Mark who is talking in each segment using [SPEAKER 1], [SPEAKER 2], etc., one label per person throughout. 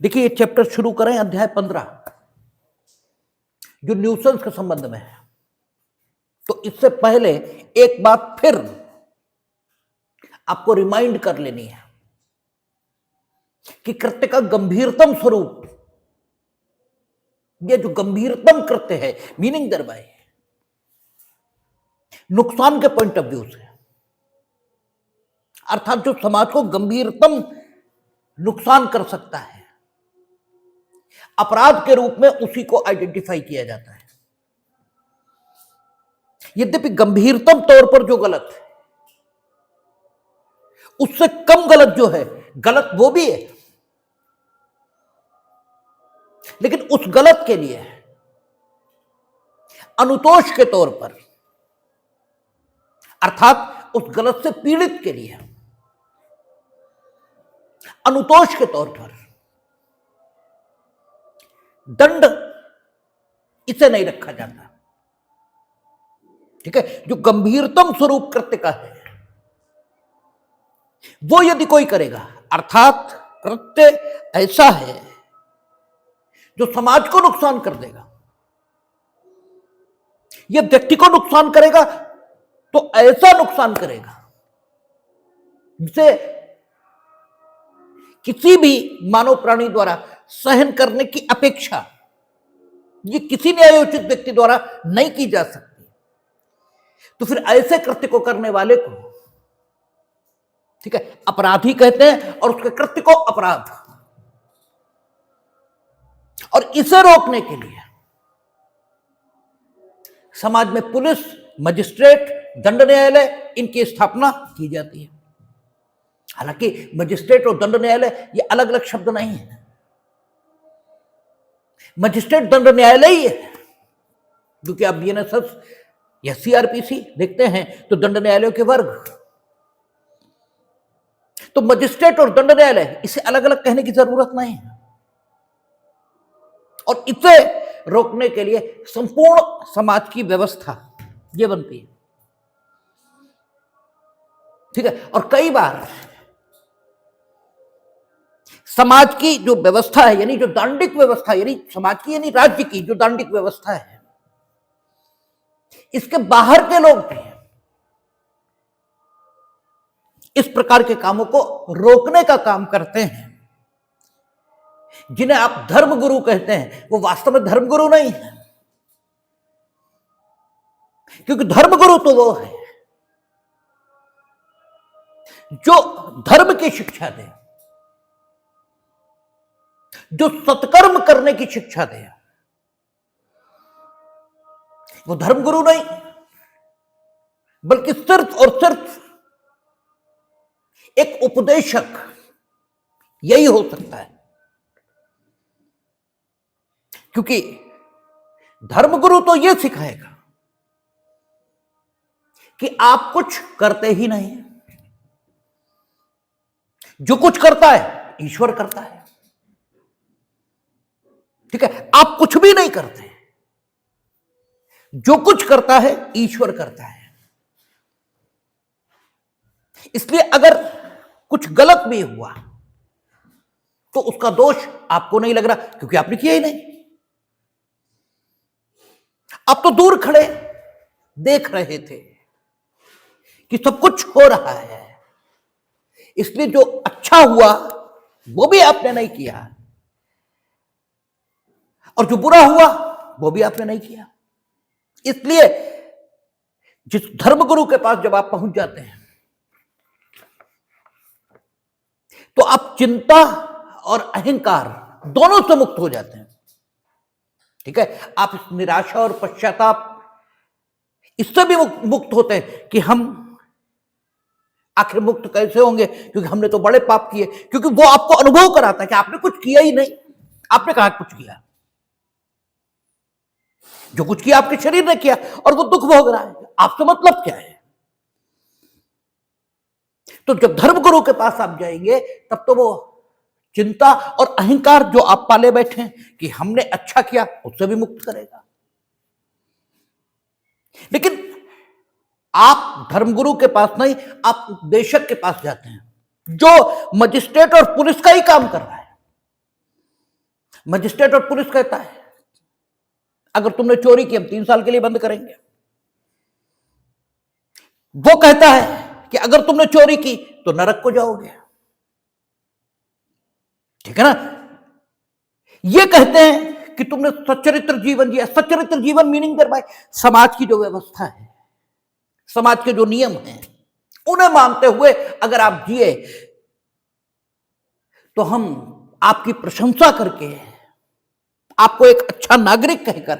[SPEAKER 1] देखिए ये चैप्टर शुरू करें अध्याय 15 जो न्यूसेंस के संबंध में है। तो इससे पहले एक बात फिर आपको रिमाइंड कर लेनी है कि कृत्य का गंभीरतम स्वरूप, ये जो गंभीरतम कृत्य है, मीनिंग दरबाई नुकसान के पॉइंट ऑफ व्यू से, अर्थात जो समाज को गंभीरतम नुकसान कर सकता है, अपराध के रूप में उसी को आइडेंटिफाई किया जाता है। यद्यपि गंभीरतम तौर पर जो गलत है उससे कम गलत जो है, गलत वो भी है, लेकिन उस गलत के लिए अनुतोष के तौर पर, अर्थात उस गलत से पीड़ित के लिए अनुतोष के तौर पर दंड इसे नहीं रखा जाता। ठीक है, जो गंभीरतम स्वरूप कृत्य का है वो यदि कोई करेगा, अर्थात कृत्य ऐसा है जो समाज को नुकसान कर देगा, यह व्यक्ति को नुकसान करेगा, तो ऐसा नुकसान करेगा जिसे किसी भी मानव प्राणी द्वारा सहन करने की अपेक्षा ये किसी न्यायोचित व्यक्ति द्वारा नहीं की जा सकती। तो फिर ऐसे कृत्य को करने वाले को, ठीक है, अपराधी कहते हैं और उसके कृत्य को अपराध। और इसे रोकने के लिए समाज में पुलिस, मजिस्ट्रेट, दंड न्यायालय इनकी स्थापना की जाती है। हालांकि मजिस्ट्रेट और दंड न्यायालय ये अलग अलग शब्द नहीं है। मजिस्ट्रेट दंड न्यायालय ही है, क्योंकि आप बीएनएसएस या सीआरपीसी देखते हैं तो दंड न्यायालयों के वर्ग, तो मजिस्ट्रेट और दंड न्यायालय इसे अलग अलग कहने की जरूरत नहीं है। और इसे रोकने के लिए संपूर्ण समाज की व्यवस्था ये बनती है। ठीक है, और कई बार समाज की जो व्यवस्था है, यानी जो दांडिक व्यवस्था, यानी समाज की यानी राज्य की जो दांडिक व्यवस्था है, इसके बाहर के लोग भी इस प्रकार के कामों को रोकने का काम करते हैं। जिन्हें आप धर्मगुरु कहते हैं वो वास्तव में धर्मगुरु नहीं है, क्योंकि धर्मगुरु तो वो है जो धर्म की शिक्षा दे, जो सत्कर्म करने की शिक्षा दे। वो धर्मगुरु नहीं, बल्कि सिर्फ और सिर्फ एक उपदेशक यही हो सकता है। क्योंकि धर्मगुरु तो यह सिखाएगा कि आप कुछ करते ही नहीं, जो कुछ करता है ईश्वर करता है। ठीक है, आप कुछ भी नहीं करते, जो कुछ करता है ईश्वर करता है। इसलिए अगर कुछ गलत भी हुआ तो उसका दोष आपको नहीं लग रहा, क्योंकि आपने किया ही नहीं। आप तो दूर खड़े देख रहे थे कि सब कुछ हो रहा है, इसलिए जो अच्छा हुआ वो भी आपने नहीं किया, और जो बुरा हुआ वो भी आपने नहीं किया। इसलिए जिस धर्मगुरु के पास जब आप पहुंच जाते हैं तो आप चिंता और अहंकार दोनों से मुक्त हो जाते हैं। ठीक है, आप इस निराशा और पश्चाताप इससे भी मुक्त होते हैं कि हम आखिर मुक्त कैसे होंगे, क्योंकि हमने तो बड़े पाप किए। क्योंकि वो आपको अनुभव कराता है कि आपने कुछ किया ही नहीं। आपने कहा कुछ किया, जो कुछ किया आपके शरीर ने किया, और वो दुख भोग रहा है, आपसे मतलब क्या है। तो जब धर्मगुरु के पास आप जाएंगे तब तो वो चिंता और अहंकार जो आप पाले बैठे हैं कि हमने अच्छा किया, उससे भी मुक्त करेगा। लेकिन आप धर्मगुरु के पास नहीं, आप उपदेशक के पास जाते हैं जो मजिस्ट्रेट और पुलिस का ही काम कर रहा है। मजिस्ट्रेट और पुलिस कहता है अगर तुमने चोरी की हम 3 साल के लिए बंद करेंगे। वो कहता है कि अगर तुमने चोरी की तो नरक को जाओगे। ठीक है ना। ये कहते हैं कि तुमने सच्चरित्र जीवन जिया। सच्चरित्र जीवन मीनिंग देयर बाय समाज की जो व्यवस्था है, समाज के जो नियम हैं, उन्हें मानते हुए अगर आप जिए तो हम आपकी प्रशंसा करके आपको एक अच्छा नागरिक कहकर,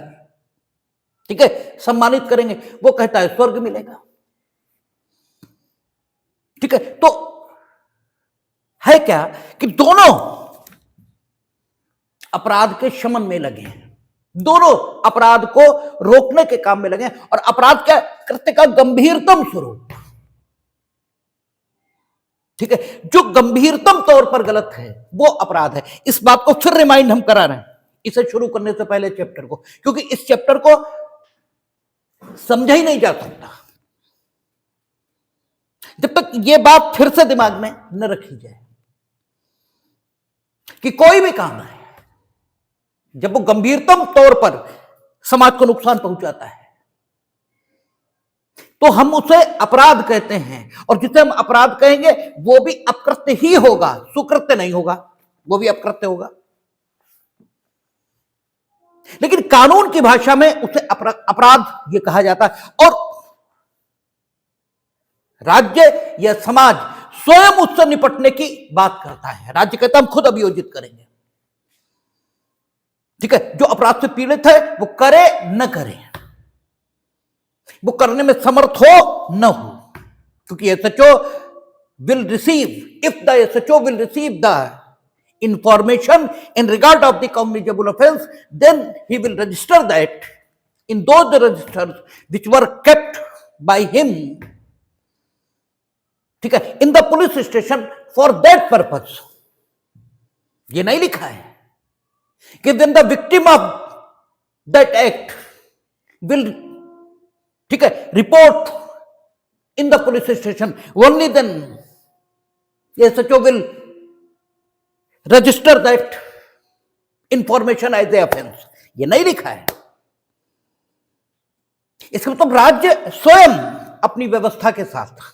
[SPEAKER 1] ठीक है, सम्मानित करेंगे। वो कहता है स्वर्ग मिलेगा। ठीक है। तो है क्या कि दोनों अपराध के शमन में लगे हैं, दोनों अपराध को रोकने के काम में लगे हैं। और अपराध क्या कृत्य का गंभीरतम स्वरूप, ठीक है, जो गंभीरतम तौर पर गलत है वो अपराध है। इस बात को फिर रिमाइंड हम करा रहे हैं इसे शुरू करने से पहले चैप्टर को, क्योंकि इस चैप्टर को समझा ही नहीं जा सकता जब तक ये बात फिर से दिमाग में न रखी जाए कि कोई भी काम है जब वो गंभीरतम तौर पर समाज को नुकसान पहुंचाता है तो हम उसे अपराध कहते हैं। और जिसे हम अपराध कहेंगे वो भी अपकृत्य ही होगा, सुकृत्य नहीं होगा, वो भी अपकृत्य होगा। लेकिन कानून की भाषा में उसे अपराध ये कहा जाता है। और राज्य या समाज स्वयं उससे निपटने की बात करता है। राज्य कहता है हम खुद अभियोजित करेंगे। ठीक है। जो अपराध से पीड़ित है वो करे न करे, वो करने में समर्थ हो न हो, क्योंकि SHO will receive, if the SHO will receive the information in regard of the cognizable offense, then he will register that in those registers which were kept by him, ठीक है, in the police station for that purpose। ये नहीं लिखा है कि then the victim of that act will, ठीक है, report in the police station, only then SHO will register that information as a offense। ये नहीं लिखा है। इसका मतलब राज्य स्वयं अपनी व्यवस्था के साथ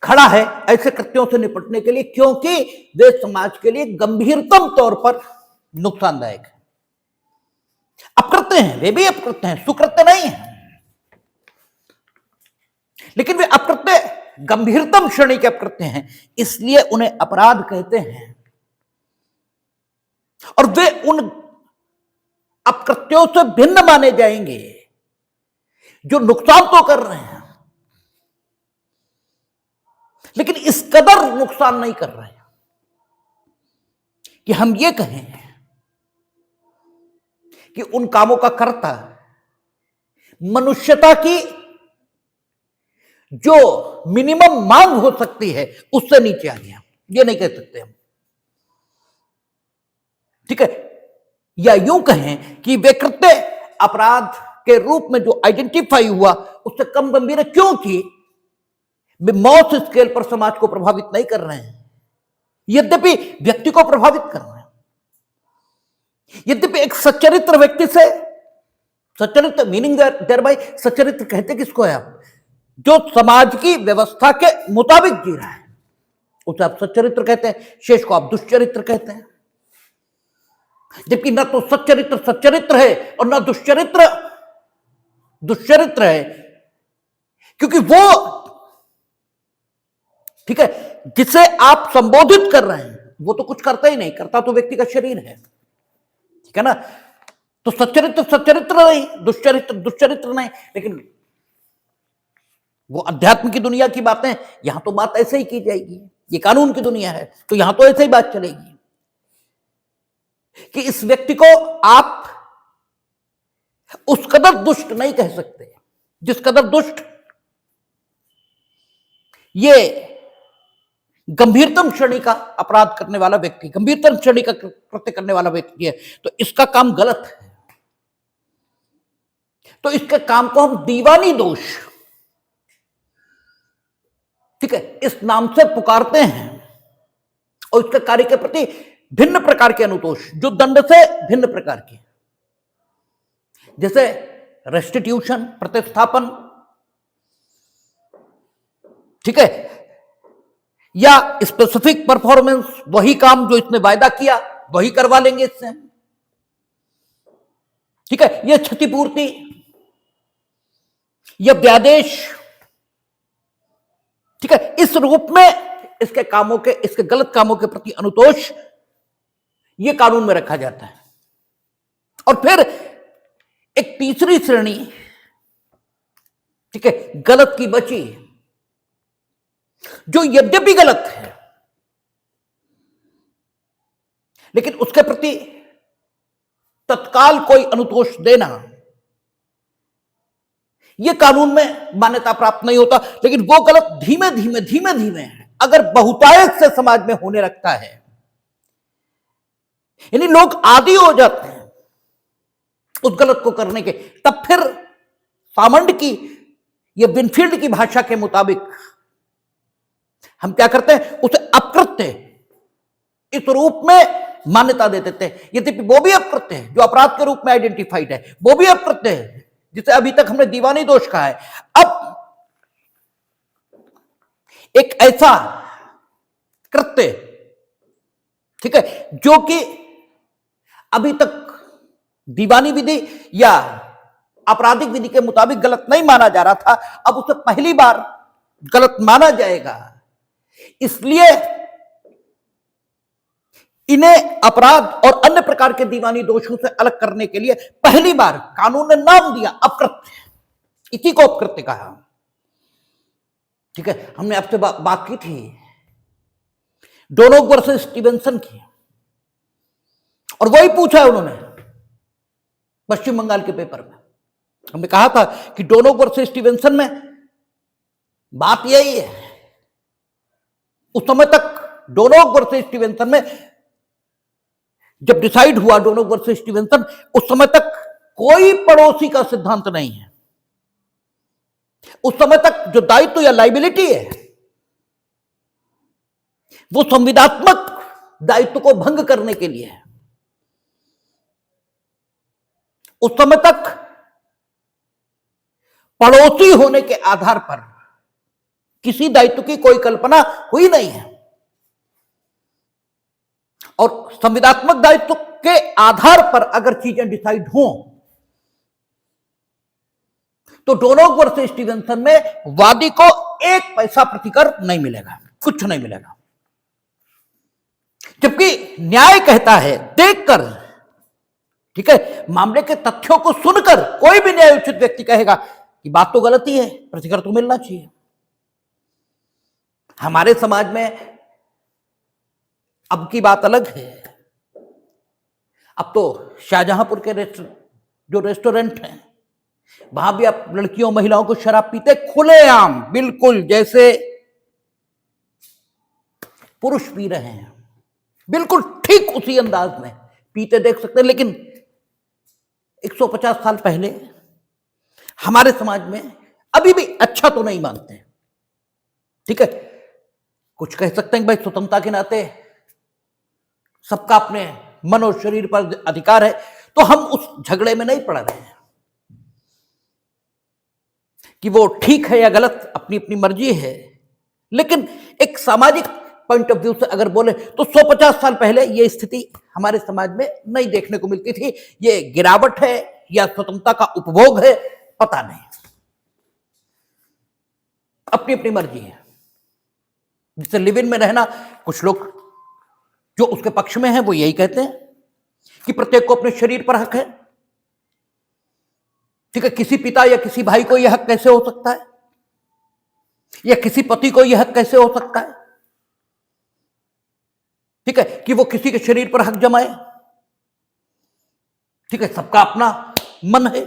[SPEAKER 1] खड़ा है ऐसे कृत्यों से निपटने के लिए, क्योंकि वे समाज के लिए गंभीरतम तौर पर नुकसानदायक है। अपकृत्य हैं, वे भी अपकृत्य हैं, सुकृत्य नहीं है, लेकिन वे अपकृत्य गंभीरतम श्रेणी के अपकृत्य हैं, इसलिए उन्हें अपराध कहते हैं। और वे उन अपकृत्यों से भिन्न माने जाएंगे जो नुकसान तो कर रहे हैं लेकिन इस कदर नुकसान नहीं कर रहे हैं कि हम ये कहें कि उन कामों का कर्ता मनुष्यता की जो मिनिमम मांग हो सकती है उससे नीचे आ गया, ये नहीं कह सकते हम। ठीक है। या यूं कहें कि वे कृत्य अपराध के रूप में जो आइडेंटिफाई हुआ उससे कम गंभीर है, क्योंकि वे मौत स्केल पर समाज को प्रभावित नहीं कर रहे हैं, यद्यपि व्यक्ति को प्रभावित कर रहे हैं। यद्यपि एक सच्चरित्र व्यक्ति से, सच्चरित्र मीनिंग देयर बाय सच्चरित्र कहते किसको है आप, जो समाज की व्यवस्था के मुताबिक जी रहा है उसे आप सच्चरित्र कहते हैं, शेष को आप दुष्चरित्र कहते हैं। जबकि न तो सच्चरित्र सच्चरित्र है और न दुष्चरित्र दुष्चरित्र है, क्योंकि वो, ठीक है, जिसे आप संबोधित कर रहे हैं वो तो कुछ करता ही नहीं, करता तो व्यक्ति का शरीर है। ठीक है ना। तो सच्चरित्र सच्चरित्र नहीं, दुष्चरित्र दुष्चरित्र नहीं, लेकिन वो अध्यात्म की दुनिया की बातें, यहां तो बात ऐसे ही की जाएगी। ये कानून की दुनिया है तो यहां तो ऐसे ही बात चलेगी कि इस व्यक्ति को आप उस कदर दुष्ट नहीं कह सकते जिस कदर दुष्ट ये गंभीरतम श्रेणी का अपराध करने वाला व्यक्ति, गंभीरतम श्रेणी का कृत्य करने वाला व्यक्ति है। तो इसका काम गलत है, तो इसके काम को हम दीवानी दोष, ठीक है, इस नाम से पुकारते हैं और इसके कार्य के प्रति भिन्न प्रकार के अनुतोष जो दंड से भिन्न प्रकार के, जैसे रेस्टिट्यूशन, प्रतिस्थापन, ठीक है, या स्पेसिफिक परफॉर्मेंस, वही काम जो इसने वायदा किया वही करवा लेंगे इससे, ठीक है, यह क्षतिपूर्ति या व्यादेश, ठीक है, इस रूप में इसके कामों के, इसके गलत कामों के प्रति अनुतोष यह कानून में रखा जाता है। और फिर एक तीसरी श्रेणी, ठीक है, गलत की बची, जो यद्यपि गलत है लेकिन उसके प्रति तत्काल कोई अनुतोष देना यह कानून में मान्यता प्राप्त नहीं होता, लेकिन वो गलत धीमे धीमे अगर बहुतायत से समाज में होने लगता है, यानी लोग आदी हो जाते हैं उस गलत को करने के, तब फिर सामंड की या विनफील्ड की भाषा के मुताबिक हम क्या करते हैं, उसे अपकृत्य इस रूप में मान्यता दे देते हैं। यद्यपि वो भी अपकृत्य है जो अपराध के रूप में आइडेंटिफाइड है, वो भी अपकृत्य है जिसे अभी तक हमने दीवानी दोष कहा है। अब एक ऐसा कृत्य, ठीक है, जो कि अभी तक दीवानी विधि या आपराधिक विधि के मुताबिक गलत नहीं माना जा रहा था, अब उसे पहली बार गलत माना जाएगा। इसलिए इन्हें अपराध और अन्य प्रकार के दीवानी दोषों से अलग करने के लिए पहली बार कानून ने नाम दिया अपकृत्य, इसी को अपकृत्य कहा, ठीक है। हमने आपसे बात की थी डोनोग वर्सेस स्टीवेंसन की, और वही पूछा है उन्होंने पश्चिम बंगाल के पेपर में। हमने कहा था कि डोनोग वर्सेस स्टीवेंसन में बात यही है, उस समय तक डोनोग वर्सेस स्टीवेंसन में जब डिसाइड हुआ डोनोग वर्सेस स्टीवेंसन, उस समय तक कोई पड़ोसी का सिद्धांत नहीं है। उस समय तक जो दायित्व या लाइबिलिटी है वो संविदात्मक दायित्व को भंग करने के लिए है। उस समय तक पड़ोसी होने के आधार पर किसी दायित्व की कोई कल्पना हुई नहीं है, और संविदात्मक दायित्व के आधार पर अगर चीजें डिसाइड हों तो डोनोग वर्सेस स्टीवेंसन में वादी को एक पैसा प्रतिकर नहीं मिलेगा, कुछ नहीं मिलेगा। जबकि न्याय कहता है देखकर, ठीक है, मामले के तथ्यों को सुनकर कोई भी न्याय उचित व्यक्ति कहेगा कि बात तो गलत ही है, प्रतिकर तो मिलना चाहिए। हमारे समाज में अब की बात अलग है। अब तो शाहजहांपुर के जो रेस्टोरेंट हैं वहां भी आप लड़कियों महिलाओं को शराब पीते खुलेआम, बिल्कुल जैसे पुरुष पी रहे हैं, बिल्कुल ठीक उसी अंदाज में पीते देख सकते हैं। लेकिन 150 साल पहले हमारे समाज में अभी भी अच्छा तो नहीं मानते, ठीक है। कुछ कह सकते हैं भाई स्वतंत्रता के नाते सबका अपने मन और शरीर पर अधिकार है, तो हम उस झगड़े में नहीं पड़ रहे हैं कि वो ठीक है या गलत, अपनी अपनी मर्जी है। लेकिन एक सामाजिक पॉइंट ऑफ व्यू से अगर बोले तो 150 साल पहले ये स्थिति हमारे समाज में नहीं देखने को मिलती थी। ये गिरावट है या स्वतंत्रता का उपभोग है, पता नहीं, अपनी अपनी मर्जी है। जिससे लिव इन में रहना, कुछ लोग जो उसके पक्ष में है वो यही कहते हैं कि प्रत्येक को अपने शरीर पर हक है, ठीक है। किसी पिता या किसी भाई को यह हक कैसे हो सकता है, या किसी पति को यह हक कैसे हो सकता है, ठीक है, कि वो किसी के शरीर पर हक जमाए, ठीक है। सबका अपना मन है,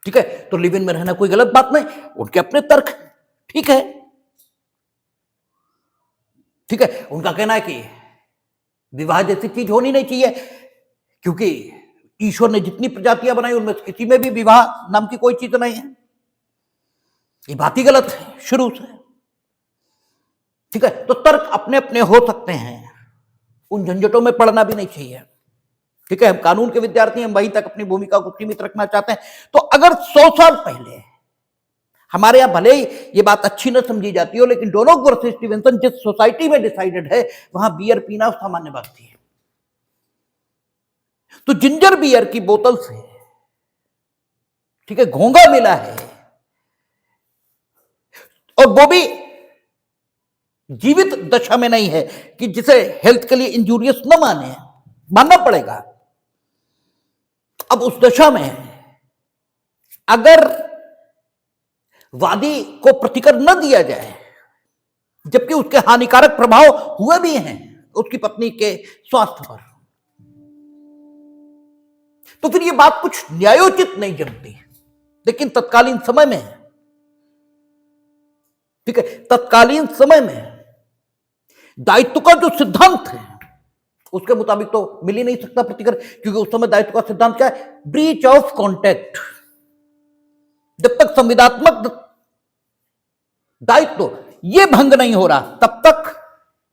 [SPEAKER 1] ठीक है। तो लिव इन में रहना कोई गलत बात नहीं, उनके अपने तर्क, ठीक है, ठीक है। उनका कहना है कि विवाह जैसी चीज होनी नहीं चाहिए, क्योंकि ईश्वर ने जितनी प्रजातियां बनाई उनमें से किसी में भी विवाह नाम की कोई चीज नहीं है। ये बात ही गलत है शुरू से, ठीक है। तो तर्क अपने अपने हो सकते हैं, उन झंझटों में पड़ना भी नहीं चाहिए। ठीक है, हम कानून के विद्यार्थी, हम वहीं तक अपनी भूमिका को सीमित रखना चाहते हैं। तो अगर 100 साल पहले हमारे यहां भले ही ये बात अच्छी न समझी जाती हो, लेकिन डोनोग वर्सेस स्टीवेंसन जिस सोसाइटी में डिसाइडेड है, वहां बियर पीना सामान्य बात थी। तो जिंजर बियर की बोतल से, ठीक है, घोंघा मिला है, और वो भी जीवित दशा में नहीं है कि जिसे हेल्थ के लिए इंजूरियस न मानना पड़ेगा। अब उस दशा में अगर वादी को प्रतिकर न दिया जाए, जबकि उसके हानिकारक प्रभाव हुए भी हैं उसकी पत्नी के स्वास्थ्य पर, तो फिर यह बात कुछ न्यायोचित नहीं जमती। लेकिन तत्कालीन समय में, ठीक है, तत्कालीन समय में दायित्व का जो सिद्धांत है उसके मुताबिक तो मिल ही नहीं सकता प्रतिकर, क्योंकि उस समय दायित्व का सिद्धांत क्या है? Breach of contact. जब तक संविदात्मक दायित्व यह भंग नहीं हो रहा, तब तक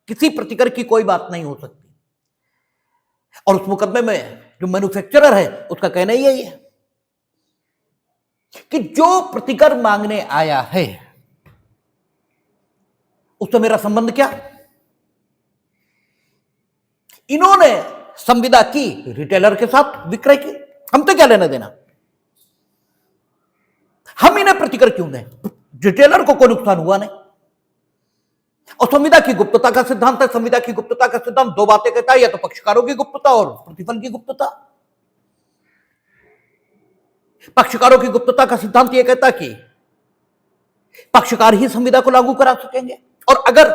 [SPEAKER 1] किसी प्रतिकर की कोई बात नहीं हो सकती। और उस मुकदमे में जो मैन्युफैक्चरर है उसका कहना ही यही है कि जो प्रतिकर मांगने आया है उससे मेरा संबंध क्या? इन्होंने संविदा की रिटेलर के साथ, विक्रय की, हमसे क्या लेना देना? हम इन्हें प्रतिकर क्यों दें? रिटेलर को कोई नुकसान हुआ नहीं। और संविदा की गुप्तता का सिद्धांत है। संविदा की गुप्तता का सिद्धांत दो बातें कहता है, या तो पक्षकारों की गुप्तता और प्रतिफल की गुप्तता। पक्षकारों की गुप्तता का सिद्धांत यह कहता कि पक्षकार ही संविदा को लागू करा सकेंगे, और अगर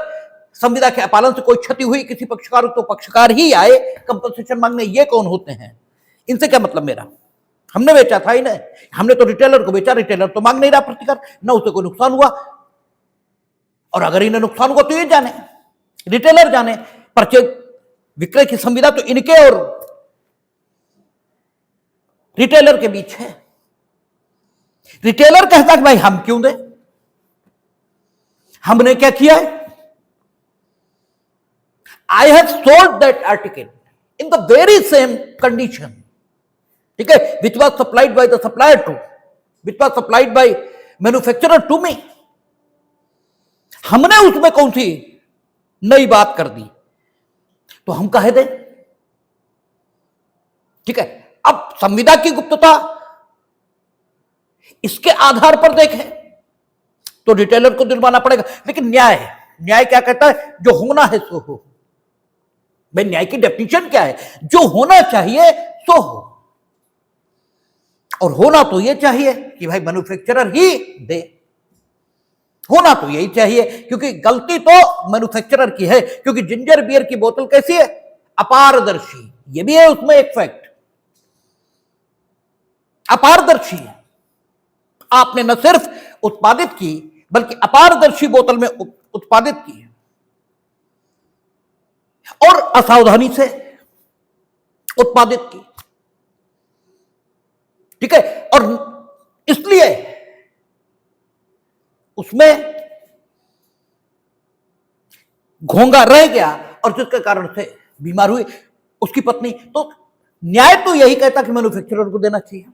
[SPEAKER 1] संविदा के अपालन से कोई क्षति हुई किसी पक्षकार, तो पक्षकार ही आए कंपनसेशन मांगने। ये कौन होते हैं? इनसे क्या मतलब मेरा? हमने बेचा था इन्हें, हमने तो रिटेलर को बेचा, रिटेलर तो मांग नहीं रहा प्रतिकार, ना उसे कोई नुकसान हुआ। और अगर इन्हें नुकसान हुआ तो ये जाने, रिटेलर जाने। परचेज विक्रय की संविदा तो इनके और रिटेलर के बीच है। रिटेलर कहता कि भाई हम क्यों दें, हमने क्या किया है? I have sold that article in the very same condition, ठीक है, which was supplied by the supplier to, which was supplied by manufacturer to me. हमने उसमें कौन सी नई बात कर दी? तो हम कह दें, ठीक है। अब संविदा की गुप्तता इसके आधार पर देखें तो रिटेलर को जुर्माना पड़ेगा, लेकिन न्याय क्या कहता है? जो होना है सो हो। भाई न्याय की डेफिनेशन क्या है? जो होना चाहिए सो हो। और होना तो यह चाहिए कि भाई मैन्युफैक्चरर ही दे, होना तो यही चाहिए, क्योंकि गलती तो मैन्युफैक्चरर की है। क्योंकि जिंजर बियर की बोतल कैसी है? अपारदर्शी। यह भी है उसमें एक फैक्ट, अपारदर्शी है। आपने न सिर्फ उत्पादित की बल्कि अपारदर्शी बोतल में उत्पादित की और असावधानी से उत्पादित की, ठीक है। और इसलिए उसमें घोंघा रह गया और जिसके कारण से बीमार हुई उसकी पत्नी। तो न्याय तो यही कहता कि मैन्युफैक्चरर को देना चाहिए,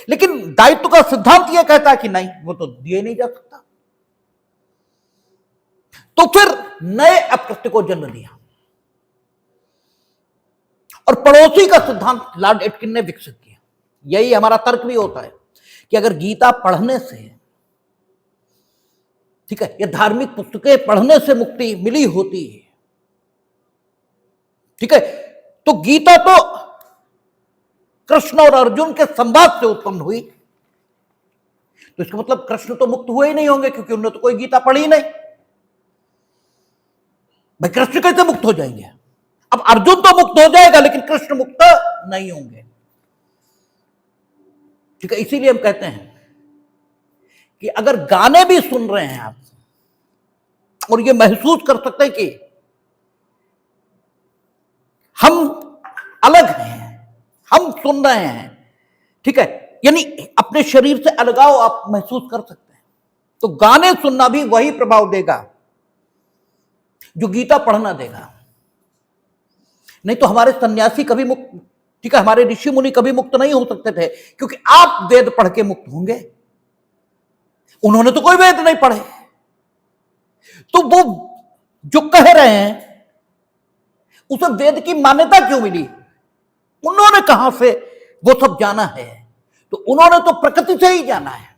[SPEAKER 1] लेकिन दायित्व का सिद्धांत यह कहता कि नहीं, वो तो दिए नहीं जा सकता। तो फिर नए अप्रत्य को जन्म दिया और पड़ोसी का सिद्धांत लॉर्ड एटकिन ने विकसित किया। यही हमारा तर्क भी होता है कि अगर गीता पढ़ने से, ठीक है, या धार्मिक पुस्तकें पढ़ने से मुक्ति मिली होती है, ठीक है, तो गीता तो कृष्ण और अर्जुन के संवाद से उत्पन्न हुई। तो इसका मतलब कृष्ण तो मुक्त हुए ही नहीं होंगे, क्योंकि उन्होंने तो कोई गीता पढ़ी नहीं। भाई कृष्ण कैसे मुक्त हो जाएंगे? अब अर्जुन तो मुक्त हो जाएगा लेकिन कृष्ण मुक्त नहीं होंगे, ठीक है। इसीलिए हम कहते हैं कि अगर गाने भी सुन रहे हैं आप और ये महसूस कर सकते हैं कि हम अलग हैं, हम सुन रहे हैं, ठीक है, यानी अपने शरीर से अलगाव आप महसूस कर सकते हैं, तो गाने सुनना भी वही प्रभाव देगा जो गीता पढ़ना देगा। नहीं तो हमारे सन्यासी कभी मुक्त, ठीक है, हमारे ऋषि मुनि कभी मुक्त नहीं हो सकते थे, क्योंकि आप वेद पढ़ के मुक्त होंगे, उन्होंने तो कोई वेद नहीं पढ़े। तो वो जो कह रहे हैं उसे वेद की मान्यता क्यों मिली? उन्होंने कहां से वो सब जाना है? तो उन्होंने तो प्रकृति से ही जाना है,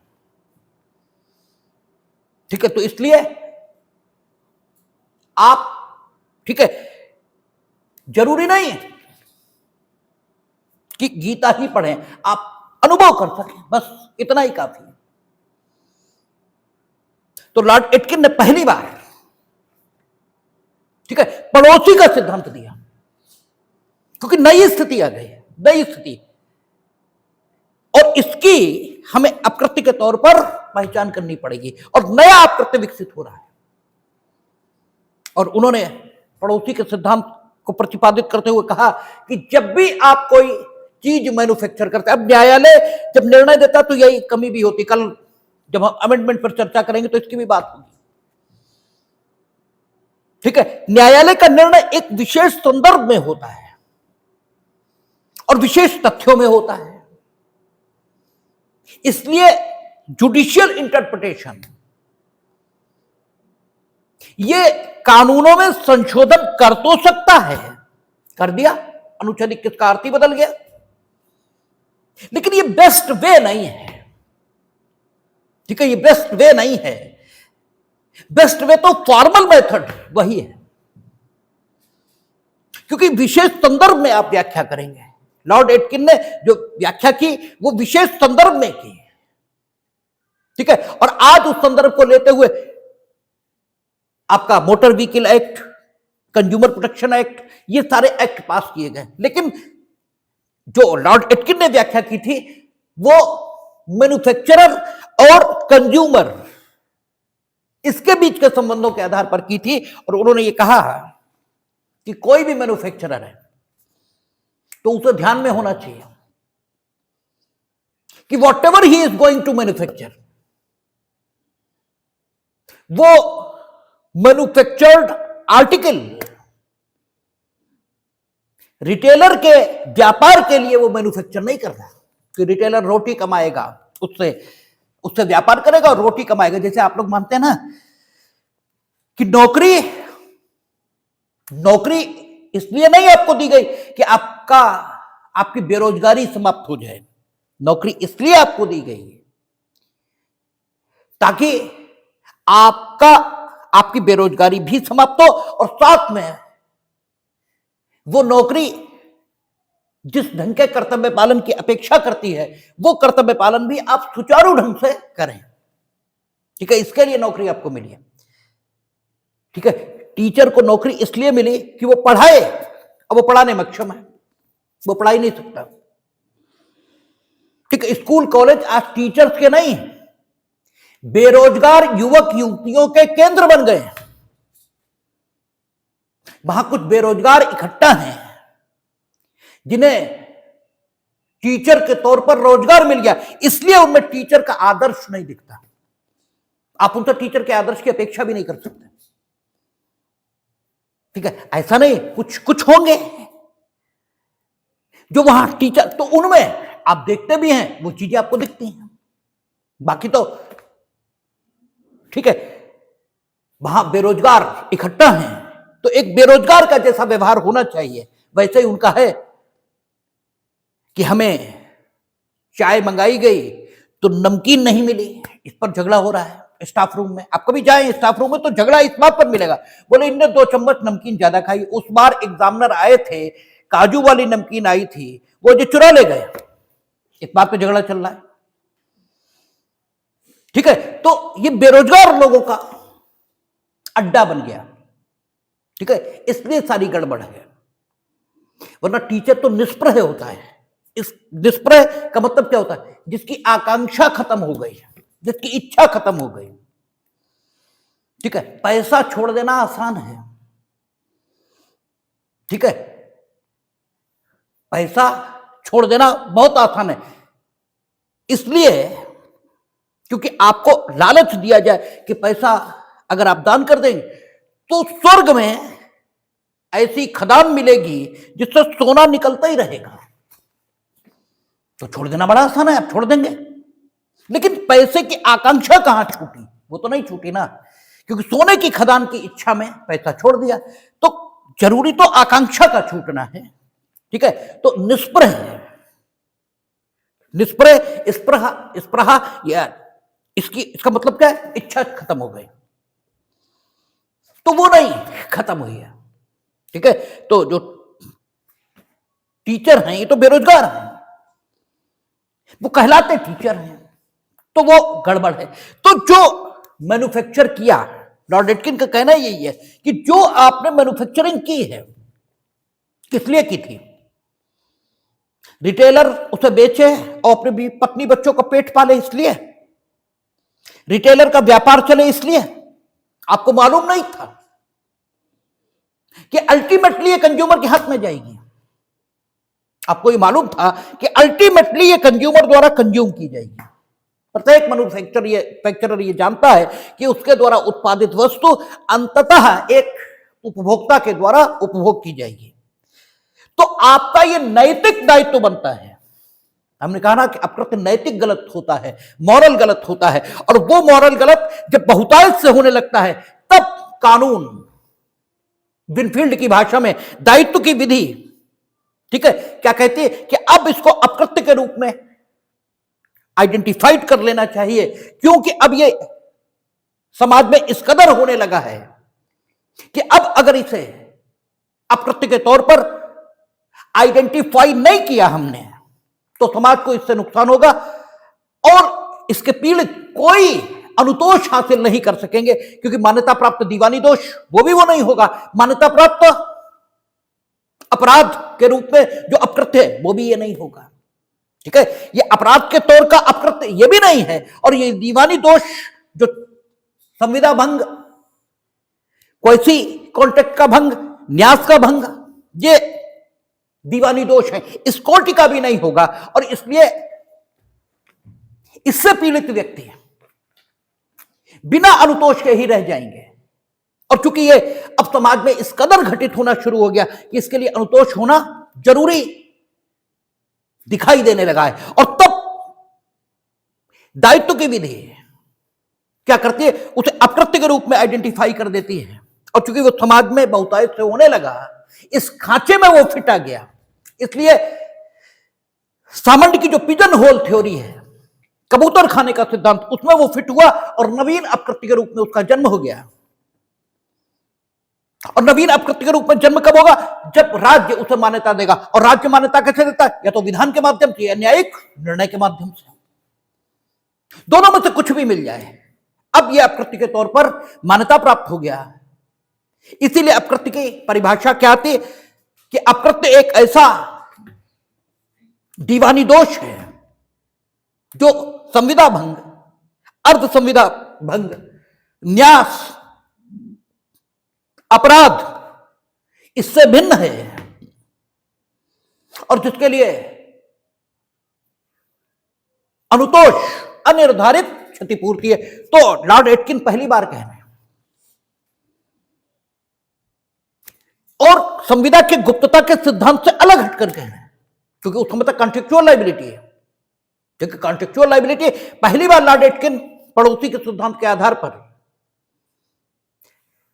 [SPEAKER 1] ठीक है। तो इसलिए आप, ठीक है, जरूरी नहीं है कि गीता ही पढ़ें, आप अनुभव कर सकें, बस इतना ही काफी है। तो लॉर्ड एटकिन ने पहली बार, ठीक है, पड़ोसी का सिद्धांत दिया, क्योंकि नई स्थिति आ गई है, नई स्थिति, और इसकी हमें अपकृत्य के तौर पर पहचान करनी पड़ेगी, और नया अपकृत्य विकसित हो रहा है। और उन्होंने पड़ोसी के सिद्धांत को प्रतिपादित करते हुए कहा कि जब भी आप कोई चीज मैन्युफैक्चर करते हैं, अब न्यायालय जब निर्णय देता तो यही कमी भी होती, कल जब हम अमेंडमेंट पर चर्चा करेंगे तो इसकी भी बात होगी, ठीक है। न्यायालय का निर्णय एक विशेष संदर्भ में होता है और विशेष तथ्यों में होता है, इसलिए जुडिशियल इंटरप्रिटेशन, ये कानूनों में संशोधन कर तो सकता है, कर दिया, अनुच्छेद 21 का अर्थ ही बदल गया, लेकिन ये बेस्ट वे नहीं है, ठीक है, ये बेस्ट वे नहीं है। बेस्ट वे तो फॉर्मल मेथड वही है, क्योंकि विशेष संदर्भ में आप व्याख्या करेंगे। लॉर्ड एटकिन ने जो व्याख्या की वो विशेष संदर्भ में की, ठीक है, और आज उस संदर्भ को लेते हुए आपका motor vehicle act, consumer protection act, ये सारे एक्ट पास किए गए, लेकिन जो लॉर्ड एटकिन ने व्याख्या की थी वो मैन्युफैक्चरर और कंज्यूमर, इसके बीच के संबंधों के आधार पर की थी। और उन्होंने ये कहा कि कोई भी मैन्युफैक्चरर है तो उसे ध्यान में होना चाहिए कि whatever he is going to manufacture, वो मैन्युफैक्चर्ड आर्टिकल रिटेलर के व्यापार के लिए वो मैन्युफैक्चर नहीं कर रहा, कि रिटेलर रोटी कमाएगा, उससे व्यापार करेगा और रोटी कमाएगा। जैसे आप लोग मानते हैं ना कि नौकरी इसलिए नहीं आपको दी गई कि आपकी बेरोजगारी समाप्त हो जाए, नौकरी इसलिए आपको दी गई है ताकि आपकी बेरोजगारी भी समाप्त हो, और साथ में वो नौकरी जिस ढंग के कर्तव्य पालन की अपेक्षा करती है वो कर्तव्य पालन भी आप सुचारू ढंग से करें, ठीक है, इसके लिए नौकरी आपको मिली है, ठीक है। टीचर को नौकरी इसलिए मिली कि वो पढ़ाए, अब वो पढ़ाने में अक्षम है, वो पढ़ा ही नहीं सकता, ठीक है। स्कूल कॉलेज आज टीचर्स के नहीं, बेरोजगार युवक युवतियों के केंद्र बन गए, वहां कुछ बेरोजगार इकट्ठा हैं जिन्हें टीचर के तौर पर रोजगार मिल गया, इसलिए उनमें टीचर का आदर्श नहीं दिखता, आप उनसे टीचर के आदर्श की अपेक्षा भी नहीं कर सकते, ठीक है। ऐसा नहीं, कुछ होंगे जो वहां टीचर, तो उनमें आप देखते भी हैं वो चीजें आपको दिखती हैं, बाकी तो ठीक है, वहां बेरोजगार इकट्ठा हैं, तो एक बेरोजगार का जैसा व्यवहार होना चाहिए वैसे ही उनका है कि हमें चाय मंगाई गई तो नमकीन नहीं मिली, इस पर झगड़ा हो रहा है स्टाफ रूम में। आप कभी जाएं स्टाफ रूम में तो झगड़ा इस बात पर मिलेगा, बोले इनने 2 चम्मच नमकीन ज्यादा खाई, उस बार एग्जामिनर आए थे, काजू वाली नमकीन आई थी, वो जो चुरा ले गए, इस बात पे झगड़ा चल रहा है, ठीक है। तो ये बेरोजगार लोगों का अड्डा बन गया, ठीक है, इसलिए सारी गड़बड़ है। वरना टीचर तो निष्प्रह होता है, इस निष्प्रह का मतलब क्या होता है? जिसकी आकांक्षा खत्म हो गई, जिसकी इच्छा खत्म हो गई, ठीक है। पैसा छोड़ देना आसान है, ठीक है, पैसा छोड़ देना बहुत आसान है, इसलिए क्योंकि आपको लालच दिया जाए कि पैसा अगर आप दान कर देंगे तो स्वर्ग में ऐसी खदान मिलेगी जिससे सोना निकलता ही रहेगा, तो छोड़ देना बड़ा आसान है, आप छोड़ देंगे। लेकिन पैसे की आकांक्षा कहां छूटी? वो तो नहीं छूटी ना, क्योंकि सोने की खदान की इच्छा में पैसा छोड़ दिया। तो जरूरी तो आकांक्षा का छूटना है, ठीक है। तो निष्प्रह, निष्प्रह, स्प्रहा, स्प्रहा, या इसका मतलब क्या है? इच्छा खत्म हो गई, तो वो नहीं खत्म हुई है, ठीक है। तो जो टीचर हैं ये तो बेरोजगार हैं, वो कहलाते टीचर हैं, तो वो गड़बड़ है। तो जो मैन्युफैक्चर किया, लॉर्ड एटकिन का कहना यही है कि जो आपने मैन्युफैक्चरिंग की है, किस लिए की थी? रिटेलर उसे बेचे और अपने पत्नी बच्चों का पेट पाले इसलिए? रिटेलर का व्यापार चले इसलिए? आपको मालूम नहीं था कि अल्टीमेटली ये कंज्यूमर के हाथ में जाएगी? आपको ये मालूम था कि अल्टीमेटली ये कंज्यूमर द्वारा कंज्यूम की जाएगी? प्रत्येक मैन्युफैक्चरर ये जानता है कि उसके द्वारा उत्पादित वस्तु अंततः एक उपभोक्ता के द्वारा उपभोग की जाएगी। तो आपका ये नैतिक दायित्व बनता है। हमने कहा ना कि अकृत्य नैतिक गलत होता है, मॉरल गलत होता है, और वो मॉरल गलत जब बहुतायत से होने लगता है तब कानून, विनफील्ड की भाषा में दायित्व की विधि, ठीक है, क्या कहती है कि अब इसको अकृत्य के रूप में आइडेंटिफाइड कर लेना चाहिए, क्योंकि अब ये समाज में इस कदर होने लगा है कि अब अगर इसे अकृत्य के तौर पर आइडेंटिफाई नहीं किया हमने तो समाज को इससे नुकसान होगा, और इसके पीड़ित कोई अनुतोष हासिल नहीं कर सकेंगे, क्योंकि मान्यता प्राप्त दीवानी दोष वो नहीं होगा, मान्यता प्राप्त अपराध के रूप में जो अपकृत्य है वो भी ये नहीं होगा, ठीक है। ये अपराध के तौर का अपकृत्य ये भी नहीं है, और ये दीवानी दोष जो संविदा भंग, कोई कॉन्ट्रैक्ट का भंग, न्यास का भंग, ये दीवानी दोष है, इस कोटि का भी नहीं होगा, और इसलिए इससे पीड़ित व्यक्ति बिना अनुतोष के ही रह जाएंगे। और चूंकि ये अब समाज में इस कदर घटित होना शुरू हो गया कि इसके लिए अनुतोष होना जरूरी दिखाई देने लगा है, और तब दायित्व की विधि क्या करती है? उसे अकृत्य के रूप में आइडेंटिफाई कर देती है, और चूंकि वो समाज में बहुतायत से होने लगा, इस खांचे में वो फिट आ गया। इसलिए सामंड की जो पिजन होल थ्योरी है, कबूतर खाने का सिद्धांत, उसमें वो फिट हुआ और नवीन अपकृत्य के रूप में उसका जन्म हो गया। और नवीन अपकृत्य के रूप में जन्म कब होगा? जब राज्य उसे मान्यता देगा। और राज्य मान्यता कैसे देता है? या तो विधान के माध्यम से या न्यायिक निर्णय के माध्यम से, दोनों में से कुछ भी मिल जाए। अब यह अपकृत्य के तौर पर मान्यता प्राप्त हो गया। इसीलिए अपकृत्य की परिभाषा क्या आती है कि अपकृत्य एक ऐसा दीवानी दोष है जो संविदा भंग, अर्ध संविदा भंग, न्यास, अपराध इससे भिन्न है, और जिसके लिए अनुतोष अनिर्धारित क्षतिपूर्ति है। तो लॉर्ड एटकिन पहली बार कह रहे हैं, और संविदा के गुप्तता के सिद्धांत से अलग हटकर कह रहे हैं, क्योंकि उस समय तक कॉन्ट्रेक्चुअल लायबिलिटी है, क्योंकि कॉन्ट्रेक्चुअल लायबिलिटी पहली बार लॉर्ड एटकिन पड़ोसी के सिद्धांत के आधार पर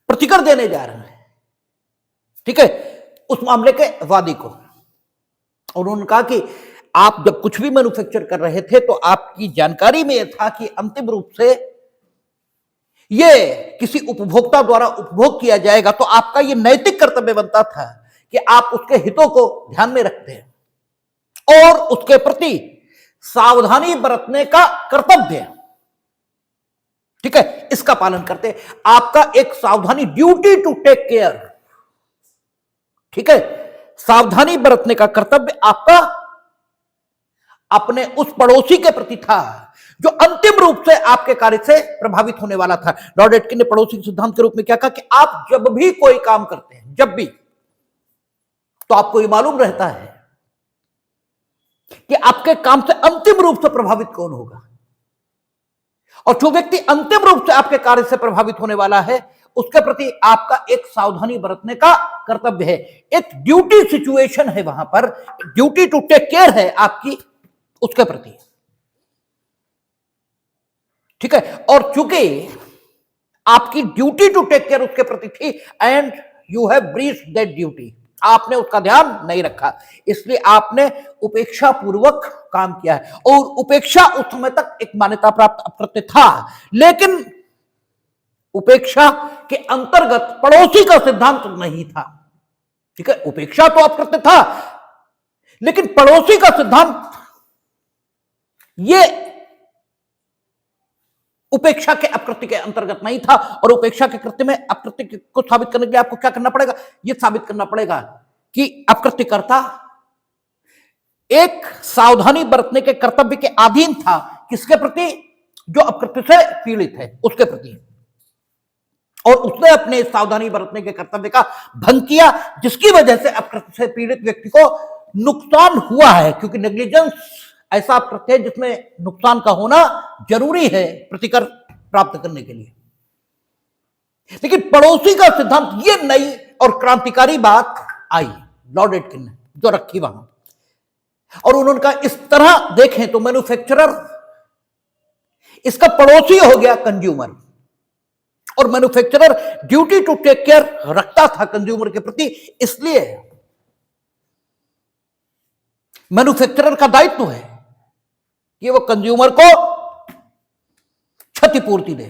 [SPEAKER 1] प्रतिकर देने जा रहे हैं, ठीक है, उस मामले के वादी को। और उन्होंने कहा कि आप जब कुछ भी मैन्युफैक्चर कर रहे थे तो आपकी जानकारी में यह था कि अंतिम रूप से यह किसी उपभोक्ता द्वारा उपभोग किया जाएगा, तो आपका यह नैतिक कर्तव्य बनता था कि आप उसके हितों को ध्यान में रखते हैं और उसके प्रति सावधानी बरतने का कर्तव्य, ठीक है, इसका पालन करते। आपका एक सावधानी, ड्यूटी टू टेक केयर, ठीक है, सावधानी बरतने का कर्तव्य आपका अपने उस पड़ोसी के प्रति था जो अंतिम रूप से आपके कार्य से प्रभावित होने वाला था। लॉर्ड एटकिन ने पड़ोसी सिद्धांत के रूप में क्या कहा कि आप जब भी कोई काम करते हैं, जब भी, तो आपको यह मालूम रहता है कि आपके काम से अंतिम रूप से प्रभावित कौन होगा, और जो व्यक्ति अंतिम रूप से आपके कार्य से प्रभावित होने वाला है उसके प्रति आपका एक सावधानी बरतने का कर्तव्य है। एक ड्यूटी सिचुएशन है, वहां पर ड्यूटी टू टेक केयर है आपकी उसके प्रति, ठीक है। और चूंकि आपकी ड्यूटी टू टेक केयर उसके प्रति थी and you have breached that duty, आपने उसका ध्यान नहीं रखा, इसलिए आपने उपेक्षा पूर्वक काम किया है। और उपेक्षा उस समय तक एक मान्यता प्राप्त अपकृत्य था, लेकिन उपेक्षा के अंतर्गत पड़ोसी का सिद्धांत नहीं था, ठीक है। उपेक्षा तो अपकृत्य था, लेकिन पड़ोसी का सिद्धांत ये उपेक्षा के अपकृत्य के अंतर्गत नहीं था। और उपेक्षा के कृत्य में अपकृत्य को साबित करने के लिए आपको क्या करना पड़ेगा, यह साबित करना पड़ेगा कि अपकृत्यकर्ता एक सावधानी बरतने के कर्तव्य के अधीन था, किसके प्रति, जो अपकृत्य से पीड़ित है उसके प्रति, और उसने अपने सावधानी बरतने के कर्तव्य का भंग किया, जिसकी वजह से अपकृत्य से पीड़ित व्यक्ति को नुकसान हुआ है। क्योंकि नेग्लिजेंस ऐसा अपकृत्य है जिसमें नुकसान का होना जरूरी है प्रतिकर प्राप्त करने के लिए। लेकिन पड़ोसी का सिद्धांत, ये नई और क्रांतिकारी बात आई लॉर्ड एटकिन ने जो रखी वहां, और उन्होंने कहा इस तरह देखें तो मैन्युफैक्चरर इसका पड़ोसी हो गया कंज्यूमर, और manufacturer duty to take care रखता था कंज्यूमर के प्रति, इसलिए मैन्युफैक्चरर का दायित्व है कि वो कंज्यूमर को क्षतिपूर्ति दे।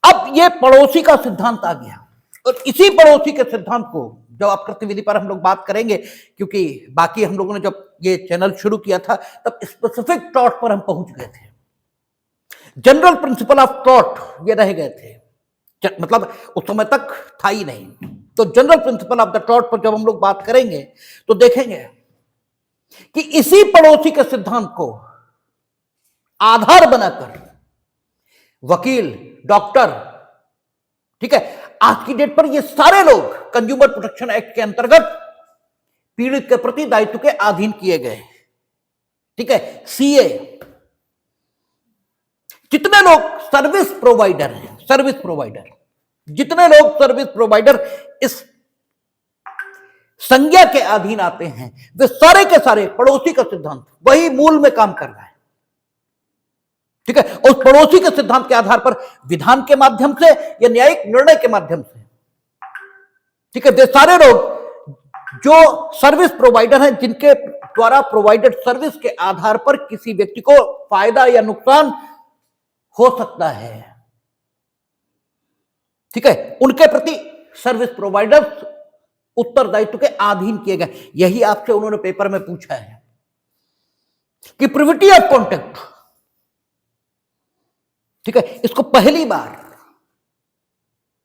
[SPEAKER 1] अब ये पड़ोसी का सिद्धांत आ गया, और इसी पड़ोसी के सिद्धांत को जब अपकृत्य विधि पर हम लोग बात करेंगे, क्योंकि बाकी हम लोगों ने जब ये चैनल शुरू किया था तब स्पेसिफिक टॉट पर हम पहुंच गए थे, जनरल प्रिंसिपल ऑफ टॉट ये रह गए थे, मतलब उस समय तक था ही नहीं। तो general principle of the taught पर जब हम लोग बात करेंगे तो देखेंगे कि इसी पड़ोसी के सिद्धांत को आधार बनाकर वकील, डॉक्टर, ठीक है, आज की डेट पर ये सारे लोग कंज्यूमर प्रोटेक्शन एक्ट के अंतर्गत पीड़ित के प्रति दायित्व के अधीन किए गए, ठीक है। सीए, जितने लोग सर्विस प्रोवाइडर हैं, सर्विस प्रोवाइडर, जितने लोग सर्विस प्रोवाइडर इस संज्ञा के अधीन आते हैं, वे सारे के सारे पड़ोसी का सिद्धांत वही मूल में काम कर रहा है, ठीक है। उस पड़ोसी के सिद्धांत के आधार पर विधान के माध्यम से या न्यायिक निर्णय के माध्यम से, ठीक है, वे सारे लोग जो सर्विस प्रोवाइडर हैं, जिनके द्वारा प्रोवाइडेड सर्विस के आधार पर किसी व्यक्ति को फायदा या नुकसान हो सकता है, ठीक है, उनके प्रति सर्विस प्रोवाइडर्स उत्तरदायित्व के अधीन किए गए। यही आपसे उन्होंने पेपर में पूछा है कि प्रिविटी ऑफ कॉन्ट्रैक्ट, ठीक है, इसको पहली बार,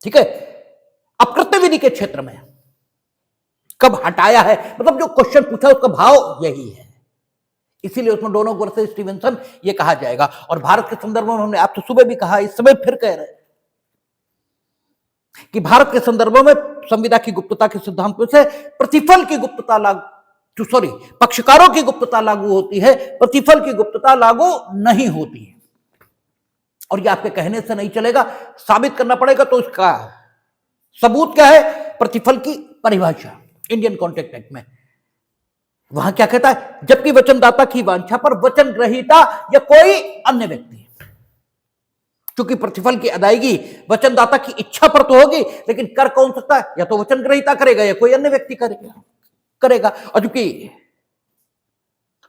[SPEAKER 1] ठीक है, अपकृत्य विधि के क्षेत्र में कब हटाया है, मतलब जो क्वेश्चन पूछा उसका भाव यही है, इसीलिए उसमें डोनो वर्सेस स्टीवेंसन ये कहा जाएगा। और भारत के संदर्भ में हमने आपसे सुबह भी कहा, इस समय फिर कह रहे हैं कि भारत के संदर्भ में संविदा की गुप्तता के सिद्धांत में से प्रतिफल की गुप्तता लागू, सॉरी, पक्षकारों की गुप्तता लागू होती है, प्रतिफल की गुप्तता लागू नहीं होती है। और ये आपके कहने से नहीं चलेगा, साबित करना पड़ेगा। तो इसका सबूत क्या है, प्रतिफल की परिभाषा इंडियन कॉन्ट्रैक्ट एक्ट में वहां क्या कहता है, जबकि वचनदाता की वांछा पर वचन ग्रहीता या कोई अन्य व्यक्ति, क्योंकि प्रतिफल की अदायगी वचनदाता की इच्छा पर तो होगी, लेकिन कर कौन सकता है, या तो वचन ग्रहीता करेगा या कोई अन्य व्यक्ति करेगा। और चूंकि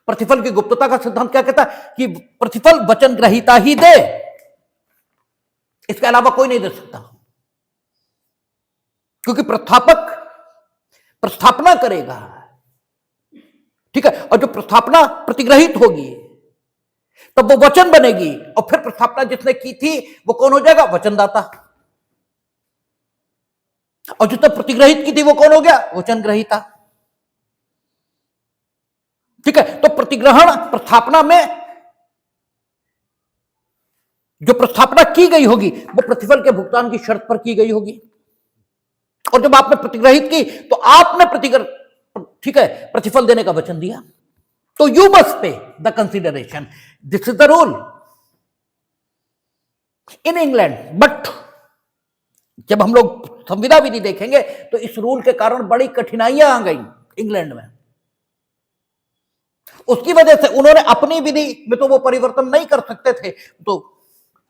[SPEAKER 1] प्रतिफल की गुप्तता का सिद्धांत क्या कहता है कि प्रतिफल वचन ग्रहीता ही दे, इसके अलावा कोई नहीं दे सकता, क्योंकि प्रस्थापक प्रस्थापना करेगा, ठीक है, और जो प्रस्थापना प्रतिग्रहित होगी तब वो वचन बनेगी, और फिर प्रस्थापना जिसने की थी वो कौन हो जाएगा, वचनदाता, और जिसने प्रतिग्रहित की थी वो कौन हो गया, वचन ग्रहीता, ठीक है। तो प्रतिग्रहण प्रस्थापना में जो प्रस्थापना की गई होगी वो प्रतिफल के भुगतान की शर्त पर की गई होगी, और जब आपने प्रतिग्रहित की तो आपने ठीक है, प्रतिफल देने का वचन दिया, तो you must pay the consideration, this is the rule in England. But जब हम लोग संविदा विधि देखेंगे तो इस रूल के कारण बड़ी कठिनाइयां आ गई इंग्लैंड में। उसकी वजह से उन्होंने अपनी विधि में तो वो परिवर्तन नहीं कर सकते थे, तो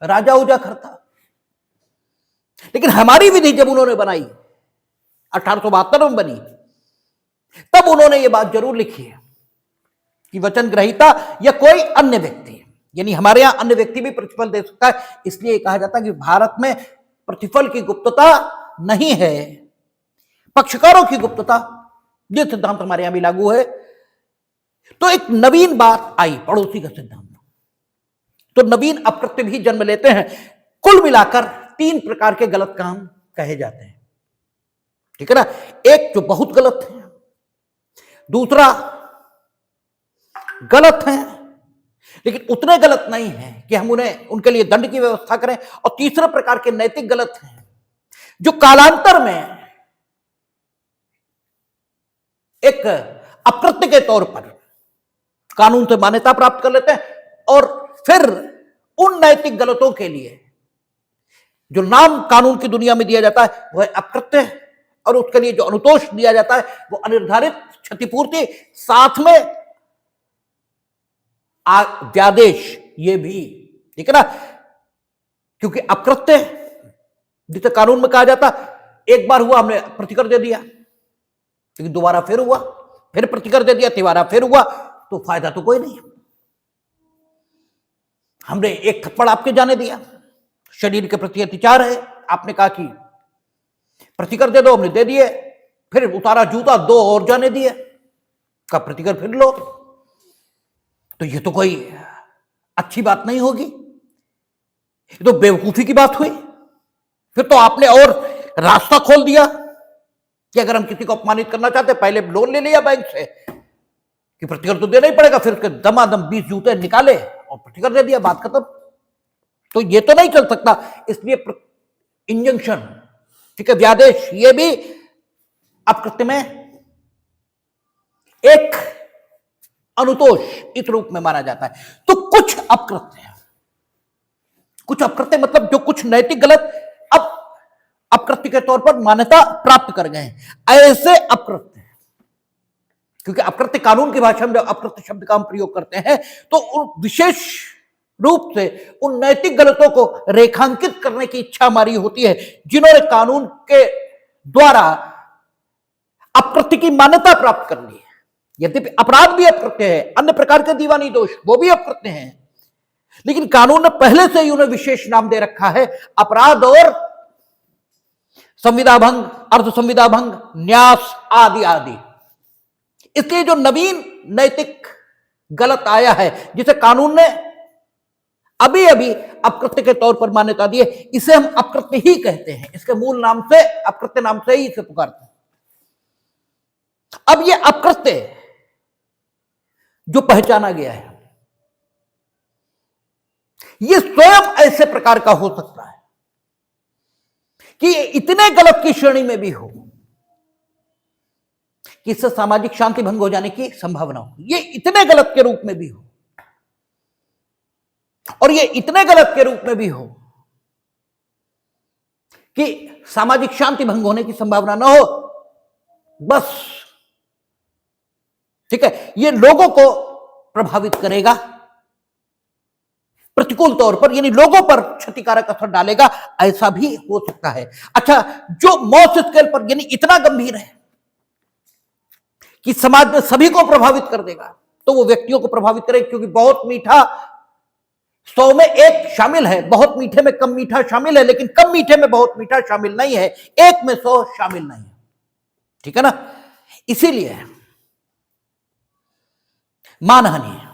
[SPEAKER 1] राजा उजा करता। लेकिन हमारी विधि जब उन्होंने बनाई 1872 में बनी, तब उन्होंने ये बात जरूर लिखी है कि वचन ग्रहीता या कोई अन्य व्यक्ति, यानी हमारे यहां अन्य व्यक्ति भी प्रतिफल दे सकता है। इसलिए कहा जाता है कि भारत में प्रतिफल की गुप्तता नहीं है, पक्षकारों की गुप्तता। यह सिद्धांत हमारे यहां भी लागू है। तो एक नवीन बात आई, पड़ोसी का सिद्धांत। तो नवीन अप्रत्य भी जन्म लेते हैं। कुल मिलाकर 3 प्रकार के गलत काम कहे जाते हैं, ठीक है ना। एक जो बहुत गलत है, दूसरा गलत है लेकिन उतने गलत नहीं है कि हम उन्हें उनके लिए दंड की व्यवस्था करें, और तीसरे प्रकार के नैतिक गलत हैं जो कालांतर में एक अकृत्य के तौर पर कानून से मान्यता प्राप्त कर लेते हैं, और फिर उन नैतिक गलतों के लिए जो नाम कानून की दुनिया में दिया जाता है वह अकृत्य, और उसके लिए जो अनुतोष दिया जाता है वो अनिर्धारित क्षतिपूर्ति, साथ में अध्यादेश, ये भी, ठीक है ना। क्योंकि अकृत्य जिसे कानून में कहा जाता, एक बार हुआ हमने प्रतिकर दे दिया, लेकिन दोबारा फिर हुआ, फिर प्रतिकर दे दिया, तिबारा फिर हुआ, तो फायदा तो कोई नहीं। हमने एक थप्पड़ आपके जाने दिया, शरीर के प्रति अत्याचार है, आपने कहा कि प्रतिकर दे दो, हमने दे दिए, फिर उतारा जूता, 2 और जाने दिए, का प्रतिकर फिर लो, तो ये तो कोई अच्छी बात नहीं होगी, ये तो बेवकूफी की बात हुई। फिर तो आपने और रास्ता खोल दिया कि अगर हम किसी को अपमानित करना चाहते, पहले लोन ले लिया बैंक से कि प्रतिकर तो देना ही पड़ेगा, फिर उसके दमादम 20 जूते निकाले और प्रतिकर दे दिया, बात खत्म। तो ये तो नहीं चल सकता, इसलिए इंजंक्शन, ठीक है, व्यादेश, ये भी अकृत्य में एक अनुतोष इस रूप में माना जाता है। तो कुछ अकृत्य, कुछ अकृत्य मतलब जो कुछ नैतिक गलत अब अकृत्य के तौर पर मान्यता प्राप्त कर गए हैं, ऐसे अकृत्य, क्योंकि अकृत्य कानून की भाषा में जब अकृत्य शब्द का हम प्रयोग करते हैं तो उन विशेष रूप से उन नैतिक गलतों को रेखांकित करने की इच्छा हमारी होती है, जिन्होंने कानून के द्वारा अकृत्य की मान्यता प्राप्त कर ली है। यद्यपि अपराध भी अकृत्य है, अन्य प्रकार के दीवानी दोष वो भी अकृत्य हैं, लेकिन कानून ने पहले से ही उन्हें विशेष नाम दे रखा है, अपराध और संविदा भंग, अर्ध संविदा भंग, न्यास आदि आदि। इसलिए जो नवीन नैतिक गलत आया है, जिसे कानून ने अभी अभी अकृत्य के तौर पर मान्यता दी है, इसे हम अकृत्य ही कहते हैं। इसके मूल नाम से, अकृत्य नाम से ही इसे पुकारते हैं। अब ये अकृत्य जो पहचाना गया है, ये स्वयं ऐसे प्रकार का हो सकता है कि इतने गलत की श्रेणी में भी हो कि इससे सामाजिक शांति भंग हो जाने की संभावना हो। ये इतने गलत के रूप में भी हो, और ये इतने गलत के रूप में भी हो कि सामाजिक शांति भंग होने की संभावना ना हो, बस, ठीक है, ये लोगों को प्रभावित करेगा प्रतिकूल तौर पर, यानी लोगों पर क्षतिकारक असर डालेगा, ऐसा भी हो सकता है। अच्छा, जो मौत स्केल पर यानी इतना गंभीर है कि समाज में सभी को प्रभावित कर देगा, तो वो व्यक्तियों को प्रभावित करेगा, क्योंकि बहुत मीठा 100 में 1 शामिल है, बहुत मीठे में कम मीठा शामिल है, लेकिन कम मीठे में बहुत मीठा शामिल नहीं है, 1 में 100 शामिल नहीं है, ठीक है ना। इसीलिए मानहानि है,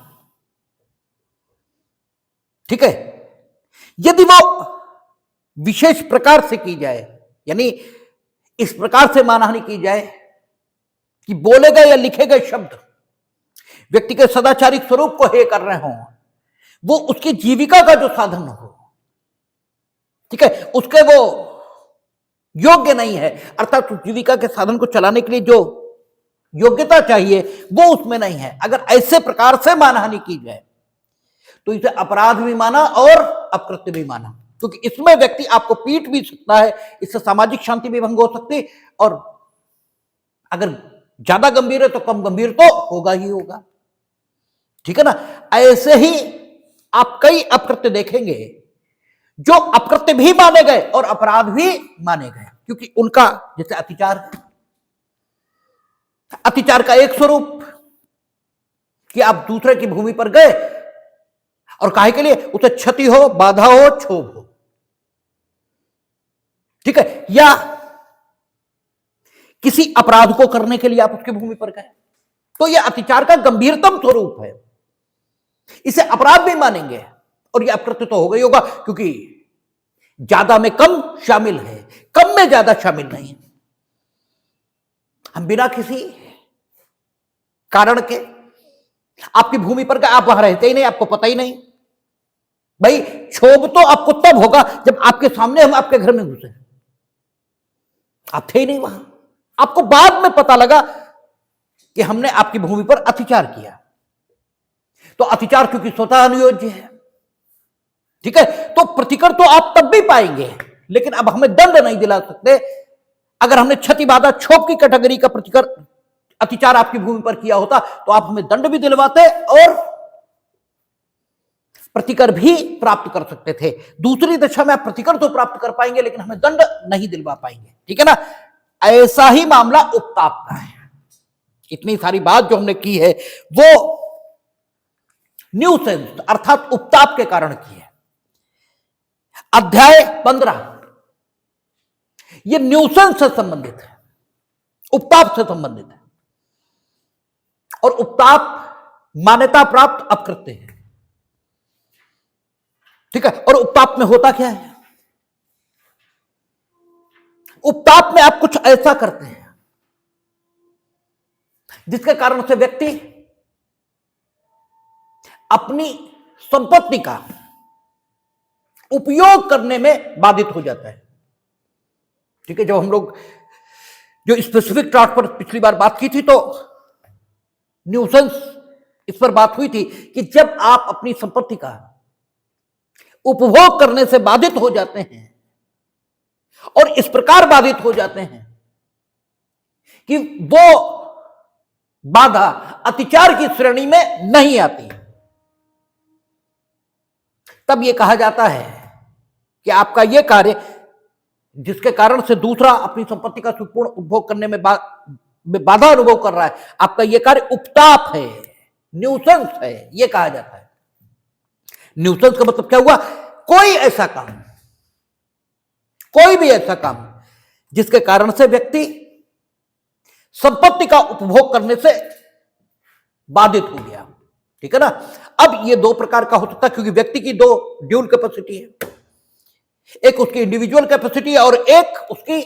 [SPEAKER 1] ठीक है, यदि वो विशेष प्रकार से की जाए, यानी इस प्रकार से मानहानि की जाए कि बोले गए या लिखे गए शब्द व्यक्ति के सदाचारिक स्वरूप को हे कर रहे हों, वो उसकी जीविका का जो साधन हो, ठीक है, उसके वो योग्य नहीं है, अर्थात उस जीविका के साधन को चलाने के लिए जो योग्यता चाहिए वो उसमें नहीं है, अगर ऐसे प्रकार से मानहानि की जाए तो इसे अपराध भी माना और अकृत्य भी माना। क्योंकि इसमें व्यक्ति आपको पीट भी सकता है, इससे सामाजिक शांति भी भंग हो सकती है, और अगर ज्यादा गंभीर है तो कम गंभीर तो होगा ही होगा। ठीक है ना। ऐसे ही आप कई अपकृत्य देखेंगे जो अपकृत्य भी माने गए और अपराध भी माने गए, क्योंकि उनका जैसे अतिचार है। अतिचार का एक स्वरूप कि आप दूसरे की भूमि पर गए और काहे के लिए, उसे क्षति हो, बाधा हो, क्षोभ हो। ठीक है। या किसी अपराध को करने के लिए आप उसकी भूमि पर गए, तो यह अतिचार का गंभीरतम स्वरूप है, इसे अपराध भी मानेंगे और यह अपकृत्य तो होगा ही होगा, क्योंकि ज्यादा में कम शामिल है, कम में ज्यादा शामिल नहीं है। हम बिना किसी कारण के आपकी भूमि पर गए, आप वहां रहते ही नहीं, आपको पता ही नहीं। भाई क्षोभ तो आपको तब होगा जब आपके सामने हम आपके घर में घुसे, आप थे ही नहीं वहां, आपको बाद में पता लगा कि हमने आपकी भूमि पर अतिचार किया। तो अतिचार क्योंकि स्वतः अनुयोज्य है, ठीक है, तो प्रतिकर तो आप तब भी पाएंगे, लेकिन अब हमें दंड नहीं दिला सकते। अगर हमने क्षति बाधा क्षोभ की कैटेगरी का प्रतिकर अतिचार आपकी भूमि पर किया होता तो आप हमें दंड भी दिलवाते और प्रतिकर भी प्राप्त कर सकते थे। दूसरी दशा में आप प्रतिकर तो प्राप्त कर पाएंगे, लेकिन हमें दंड नहीं दिलवा पाएंगे। ठीक है ना। ऐसा ही मामला उपताप का है। इतनी सारी बात जो हमने की है वो न्यूसेंस अर्थात उपताप के कारण की है। अध्याय 15 ये न्यूसेंस से संबंधित है, उपताप से संबंधित है, और उपताप मान्यता प्राप्त अपकृत्य है। ठीक है। और उपताप में होता क्या है, उपताप में आप कुछ ऐसा करते हैं जिसके कारण से व्यक्ति अपनी संपत्ति का उपयोग करने में बाधित हो जाता है। ठीक है। जब हम लोग जो स्पेसिफिक टॉट पर पिछली बार बात की थी तो न्यूसेंस इस पर बात हुई थी कि जब आप अपनी संपत्ति का उपभोग करने से बाधित हो जाते हैं और इस प्रकार बाधित हो जाते हैं कि वो बाधा अतिचार की श्रेणी में नहीं आती, तब यह कहा जाता है कि आपका यह कार्य जिसके कारण से दूसरा अपनी संपत्ति का सुखपूर्ण उपभोग करने में बाधा अनुभव कर रहा है, आपका यह कार्य उपताप है, न्यूसेंस है, यह कहा जाता है। न्यूसेंस का मतलब क्या हुआ, कोई ऐसा काम, कोई भी ऐसा काम जिसके कारण से व्यक्ति संपत्ति का उपभोग करने से बाधित हो गया। ठीक है ना। अब ये दो प्रकार का हो सकता है, क्योंकि व्यक्ति की दो ड्यूल कैपेसिटी है, एक उसकी इंडिविजुअल कैपेसिटी है और एक उसकी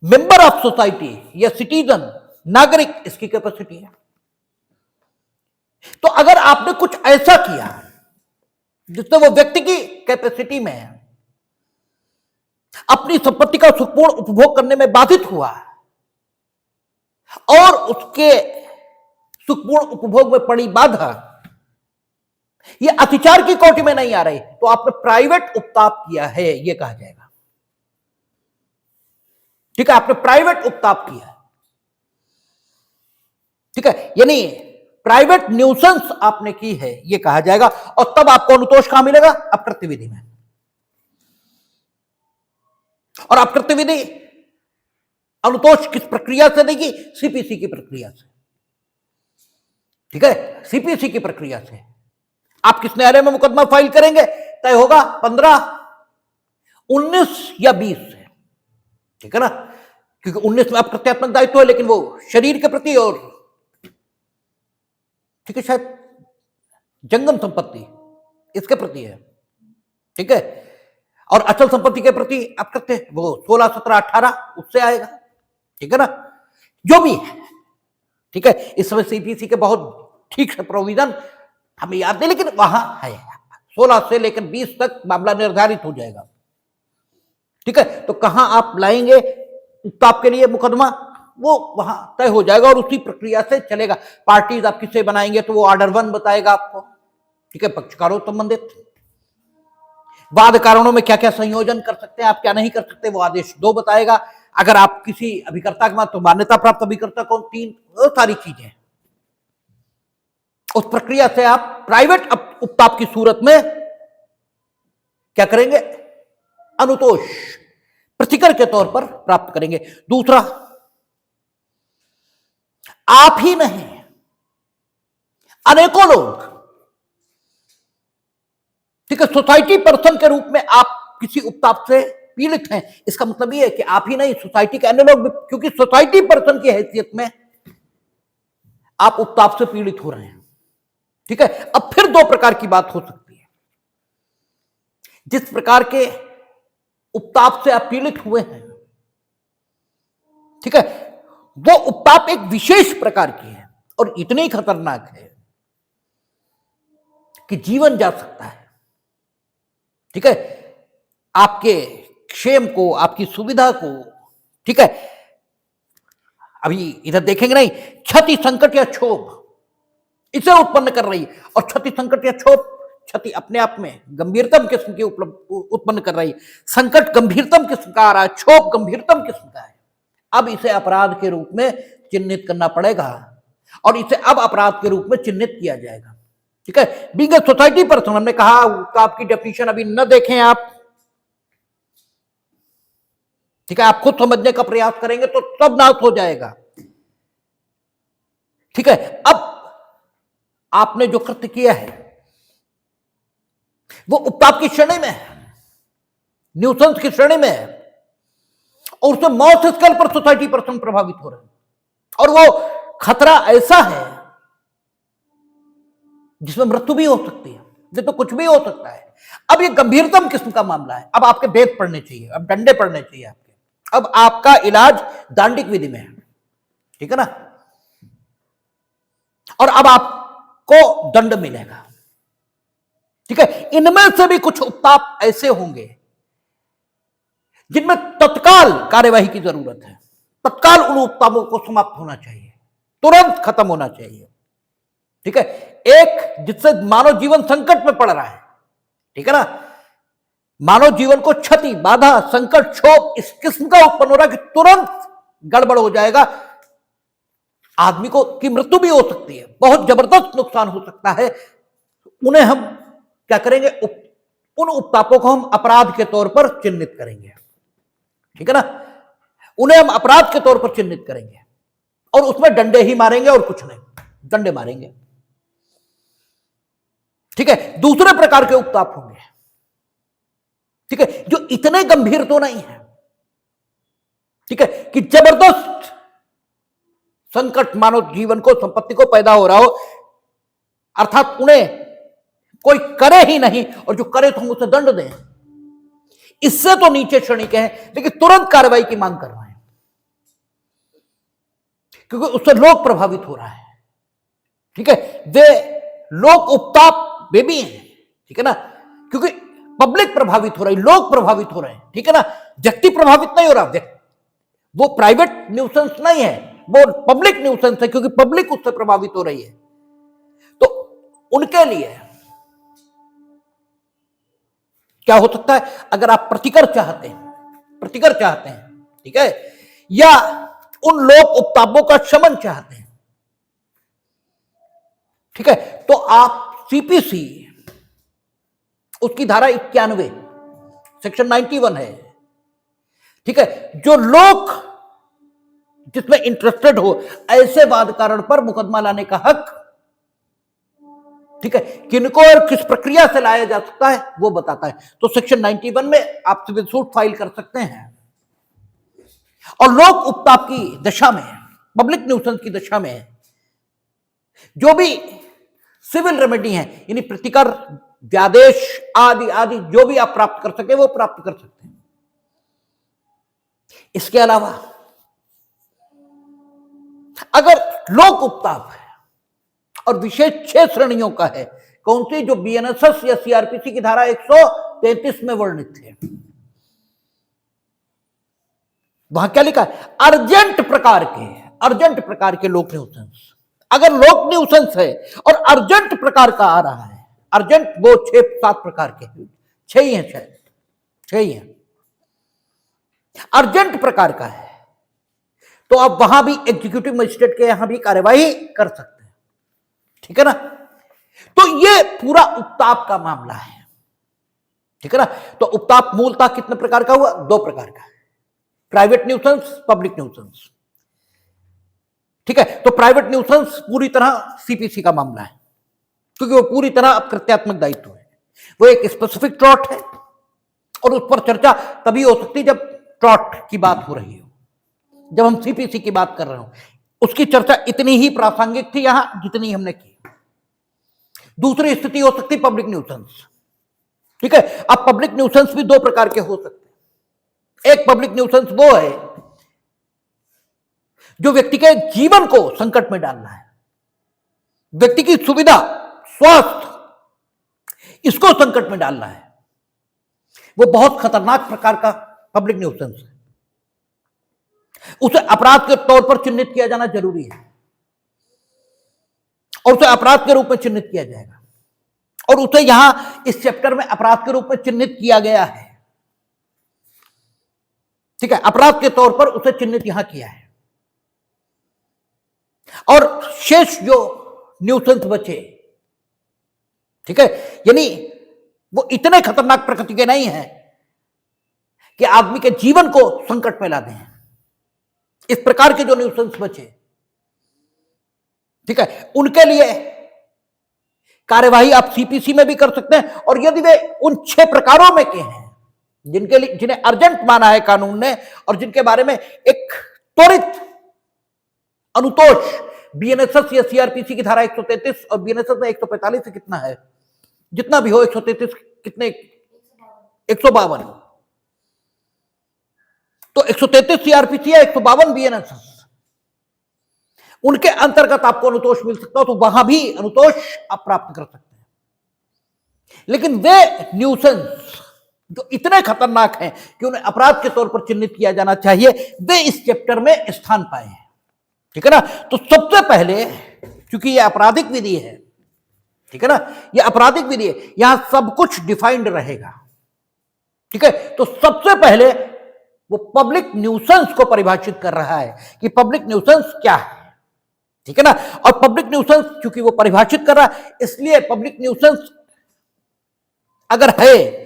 [SPEAKER 1] मेंबर ऑफ सोसाइटी या सिटीजन नागरिक इसकी कैपेसिटी है। तो अगर आपने कुछ ऐसा किया जिससे वो व्यक्ति की कैपेसिटी में अपनी संपत्ति का सुखपूर्ण उपभोग करने में बाधित हुआ और उसके सुखपूर्ण उपभोग में पड़ी बाधा ये अतिचार की कोटि में नहीं आ रही, तो आपने प्राइवेट उपताप किया है, यह कहा जाएगा। ठीक है। आपने प्राइवेट उपताप किया है, ठीक है, यानी प्राइवेट न्यूसेंस आपने की है, यह कहा जाएगा। और तब आपको अनुतोष कहां मिलेगा, अपकृत्य विधि में। और अपकृत्य विधि अनुतोष किस प्रक्रिया से देगी, सीपीसी की प्रक्रिया से। ठीक है। सीपीसी की प्रक्रिया से आप किस न्यायालय में मुकदमा फाइल करेंगे तय होगा 15, 19 या 20 से। ठीक है ना। क्योंकि 19 में आप प्रत्यात्मक दायित्व है, लेकिन वो शरीर के प्रति और ठीक है शायद जंगम संपत्ति इसके प्रति है। ठीक है। और अचल संपत्ति के प्रति आप करते हैं वो 16, 17, 18 उससे आएगा। ठीक है ना। जो भी है, ठीक है। इस समय सीपीसी के बहुत ठीक से प्रोविजन हमें याद नहीं, लेकिन वहां है 16 से लेकर 20 तक मामला निर्धारित हो जाएगा। ठीक है। तो कहां आप लाएंगे उपताप के लिए मुकदमा, वो वहां तय हो जाएगा और उसी प्रक्रिया से चलेगा। पार्टीज आप किसे बनाएंगे तो वो ऑर्डर 1 बताएगा आपको। ठीक है। पक्षकारों संबंधित वाद कारणों में क्या क्या संयोजन कर सकते हैं आप, क्या नहीं कर सकते, वो आदेश 2 बताएगा। अगर आप किसी अभिकर्ता के तो मान्यता प्राप्त अभिकर्ता कौन, 3, वो सारी चीजें उस प्रक्रिया से आप प्राइवेट उपताप की सूरत में क्या करेंगे, अनुतोष प्रतिकर के तौर पर प्राप्त करेंगे। दूसरा, आप ही नहीं, अनेकों लोग, ठीक है, सोसाइटी पर्सन के रूप में आप किसी उपताप से पीड़ित हैं, इसका मतलब यह है कि आप ही नहीं, सोसाइटी के अन्य लोग भी, क्योंकि सोसाइटी पर्सन की हैसियत में आप उपताप से पीड़ित हो रहे हैं। ठीक है, अब फिर 2 प्रकार की बात हो सकती है। जिस प्रकार के उपताप से आप पीड़ित हुए हैं, ठीक है, वो उपताप एक विशेष प्रकार की है और इतनी खतरनाक है कि जीवन जा सकता है। ठीक है, आपके क्षेम को, आपकी सुविधा को, ठीक है, अभी इधर देखेंगे नहीं, क्षति, संकट या क्षोभ इसे उत्पन्न कर रही है। और क्षति, संकट या क्षोभ, क्षति अपने आप में गंभीरतम किस्म की उत्पन्न कर रही है, संकट गंभीरतम किस्म का आ रहा है, क्षोभ गंभीरतम किस्म का है। अब इसे अपराध के रूप में चिन्हित करना पड़ेगा और इसे अब अपराध के रूप में चिन्हित किया जाएगा। ठीक है, बीइंग अ सोसाइटी पर्सन, हमने कहा तो आपकी डेफिनेशन अभी न देखें आप, ठीक है, आप खुद समझने का प्रयास करेंगे तो सब नाश हो जाएगा। ठीक है, अब आपने जो कृत्य किया है वो उपताप की श्रेणी में है, न्यूसेंस की श्रेणी में है, और उससे मौत स्केल पर सोसाइटी पर्सन प्रभावित हो रहे हैं, और वो खतरा ऐसा है जिसमें मृत्यु भी हो सकती है, ये तो कुछ भी हो सकता है। अब ये गंभीरतम किस्म का मामला है, अब आपके वेद पढ़ने चाहिए, अब डंडे पढ़ने चाहिए आपके, अब आपका इलाज दांडिक विधि में है। ठीक है ना, और अब आपको दंड मिलेगा। ठीक है, इनमें से भी कुछ उपताप ऐसे होंगे जिनमें तत्काल कार्यवाही की जरूरत है, तत्काल उन उपतापों को समाप्त होना चाहिए, तुरंत खत्म होना चाहिए। ठीक है, एक जिससे मानव जीवन संकट में पड़ रहा है, ठीक है ना, मानव जीवन को क्षति, बाधा, संकट, क्षोभ इस किस्म का उत्पन्न हो रहा है कि तुरंत गड़बड़ हो जाएगा, आदमी को की मृत्यु भी हो सकती है, बहुत जबरदस्त नुकसान हो सकता है। उन्हें हम क्या करेंगे, उन उपतापों को हम अपराध के तौर पर चिन्हित करेंगे। ठीक है ना, उन्हें हम अपराध के तौर पर चिन्हित करेंगे और उसमें डंडे ही मारेंगे और कुछ नहीं, डंडे मारेंगे। ठीक है, दूसरे प्रकार के उपताप होंगे, ठीक है, जो इतने गंभीर तो नहीं है, ठीक है, कि जबरदस्त संकट मानव जीवन को, संपत्ति को पैदा हो रहा हो, अर्थात उन्हें कोई करे ही नहीं और जो करे तो हम उसे दंड दें, इससे तो नीचे श्रेणी के हैं, लेकिन तुरंत कार्रवाई की मांग कर रहे हैं क्योंकि उससे लोग प्रभावित हो रहा है। ठीक है, वे लोग उपताप वे भी हैं, ठीक है ना, क्योंकि पब्लिक प्रभावित हो रही, लोग प्रभावित हो रहे हैं। ठीक है ना, व्यक्ति प्रभावित नहीं हो रहा, वो प्राइवेट न्यूसेंस नहीं है, वो पब्लिक न्यूसेंस है, क्योंकि पब्लिक उससे प्रभावित हो रही है। तो उनके लिए क्या हो सकता है, अगर आप प्रतिकर चाहते हैं, ठीक है, या उन लोक उपतापों का शमन चाहते हैं, ठीक है, तो आप सीपीसी उसकी धारा 91 सेक्शन 91 है, ठीक है, जो लोग जिसमें इंटरेस्टेड हो ऐसे वाद कारण पर मुकदमा लाने का हक, ठीक है, किनको और किस प्रक्रिया से लाया जा सकता है वो बताता है। तो सेक्शन 91 में आप सिविल सूट फाइल कर सकते हैं और लोक उपताप की दशा में, पब्लिक न्यूसेंस की दशा में जो भी सिविल रेमेडी है, यानी प्रतिकर, व्यादेश आदि आदि जो भी आप प्राप्त कर सके वो प्राप्त कर सकते हैं। इसके अलावा अगर लोक उपताप है और विशेष 6 श्रेणियों का है, कौन सी, जो बीएनएसएस या सीआरपीसी की धारा 133 में वर्णित थे, वहां क्या लिखा है, अर्जेंट प्रकार के लोक न्यूसेंस। अगर लोक न्यूसेंस है और अर्जेंट प्रकार का आ रहा है, अर्जेंट वो 6-7 प्रकार के, 6 ही है, शायद 6 ही है। अर्जेंट प्रकार का है तो आप वहां भी एग्जीक्यूटिव मजिस्ट्रेट के यहां भी कार्यवाही कर सकते हैं, ठीक है ना। तो ये पूरा उपताप का मामला है, ठीक है ना। तो उपताप मूलतः कितने प्रकार का हुआ? 2 प्रकार का, प्राइवेट न्यूसेंस, पब्लिक न्यूसेंस, ठीक है। तो प्राइवेट न्यूसेंस पूरी तरह सीपीसी का मामला है, क्योंकि वो पूरी तरह कृत्यात्मक दायित्व है, वो एक स्पेसिफिक ट्रॉट है और उस पर चर्चा तभी हो सकती है जब ट्रॉट की बात हो रही हो। जब हम सीपीसी की बात कर रहे हो, उसकी चर्चा इतनी ही प्रासंगिक थी यहां जितनी हमने की। दूसरी स्थिति हो सकती पब्लिक न्यूसेंस, ठीक है। अब पब्लिक न्यूसेंस भी 2 प्रकार के हो सकते हैं। एक पब्लिक न्यूसेंस वो है जो व्यक्ति के जीवन को संकट में डालना है, व्यक्ति की सुविधा, स्वास्थ्य, इसको संकट में डालना है, वो बहुत खतरनाक प्रकार का पब्लिक न्यूसेंस है। उसे अपराध के तौर पर चिन्हित किया जाना जरूरी है और उसे अपराध के रूप में चिन्हित किया जाएगा, और उसे यहां इस चैप्टर में अपराध के रूप में चिन्हित किया गया है, ठीक है। अपराध के तौर पर उसे चिन्हित यहां किया है। और शेष जो न्यूसेंस बचे, ठीक है, यानी वो इतने खतरनाक प्रकृति के नहीं है कि आदमी के जीवन को संकट में ला दें। इस प्रकार के जो न्यूसेंस बचे, ठीक है, उनके लिए कार्यवाही आप सीपीसी में भी कर सकते हैं, और यदि वे उन 6 प्रकारों में के हैं जिनके लिए, जिन्हें अर्जेंट माना है कानून ने और जिनके बारे में एक त्वरित अनुतोष बीएनएसएस या सीआरपीसी की धारा 133 और बीएनएसएस में 145 से कितना है, जितना भी हो, 133 कितने, 152, तो 133 सीआरपीसी या 152 बीएनएसएस, उनके अंतर्गत आपको अनुतोष मिल सकता हो, तो वहां भी अनुतोष आप प्राप्त कर सकते हैं। लेकिन वे न्यूसेंस जो इतने खतरनाक हैं कि उन्हें अपराध के तौर पर चिन्हित किया जाना चाहिए, वे इस चैप्टर में स्थान पाए हैं, ठीक है ना। तो सबसे पहले, क्योंकि यह आपराधिक विधि है, ठीक है ना, यह आपराधिक विधि है, यहां सब कुछ डिफाइंड रहेगा, ठीक है। तो सबसे पहले वो पब्लिक न्यूसेंस को परिभाषित कर रहा है कि पब्लिक न्यूसेंस क्या है, ठीक है ना। और पब्लिक न्यूसेंस चूंकि वो परिभाषित कर रहा है, इसलिए पब्लिक न्यूसेंस अगर है,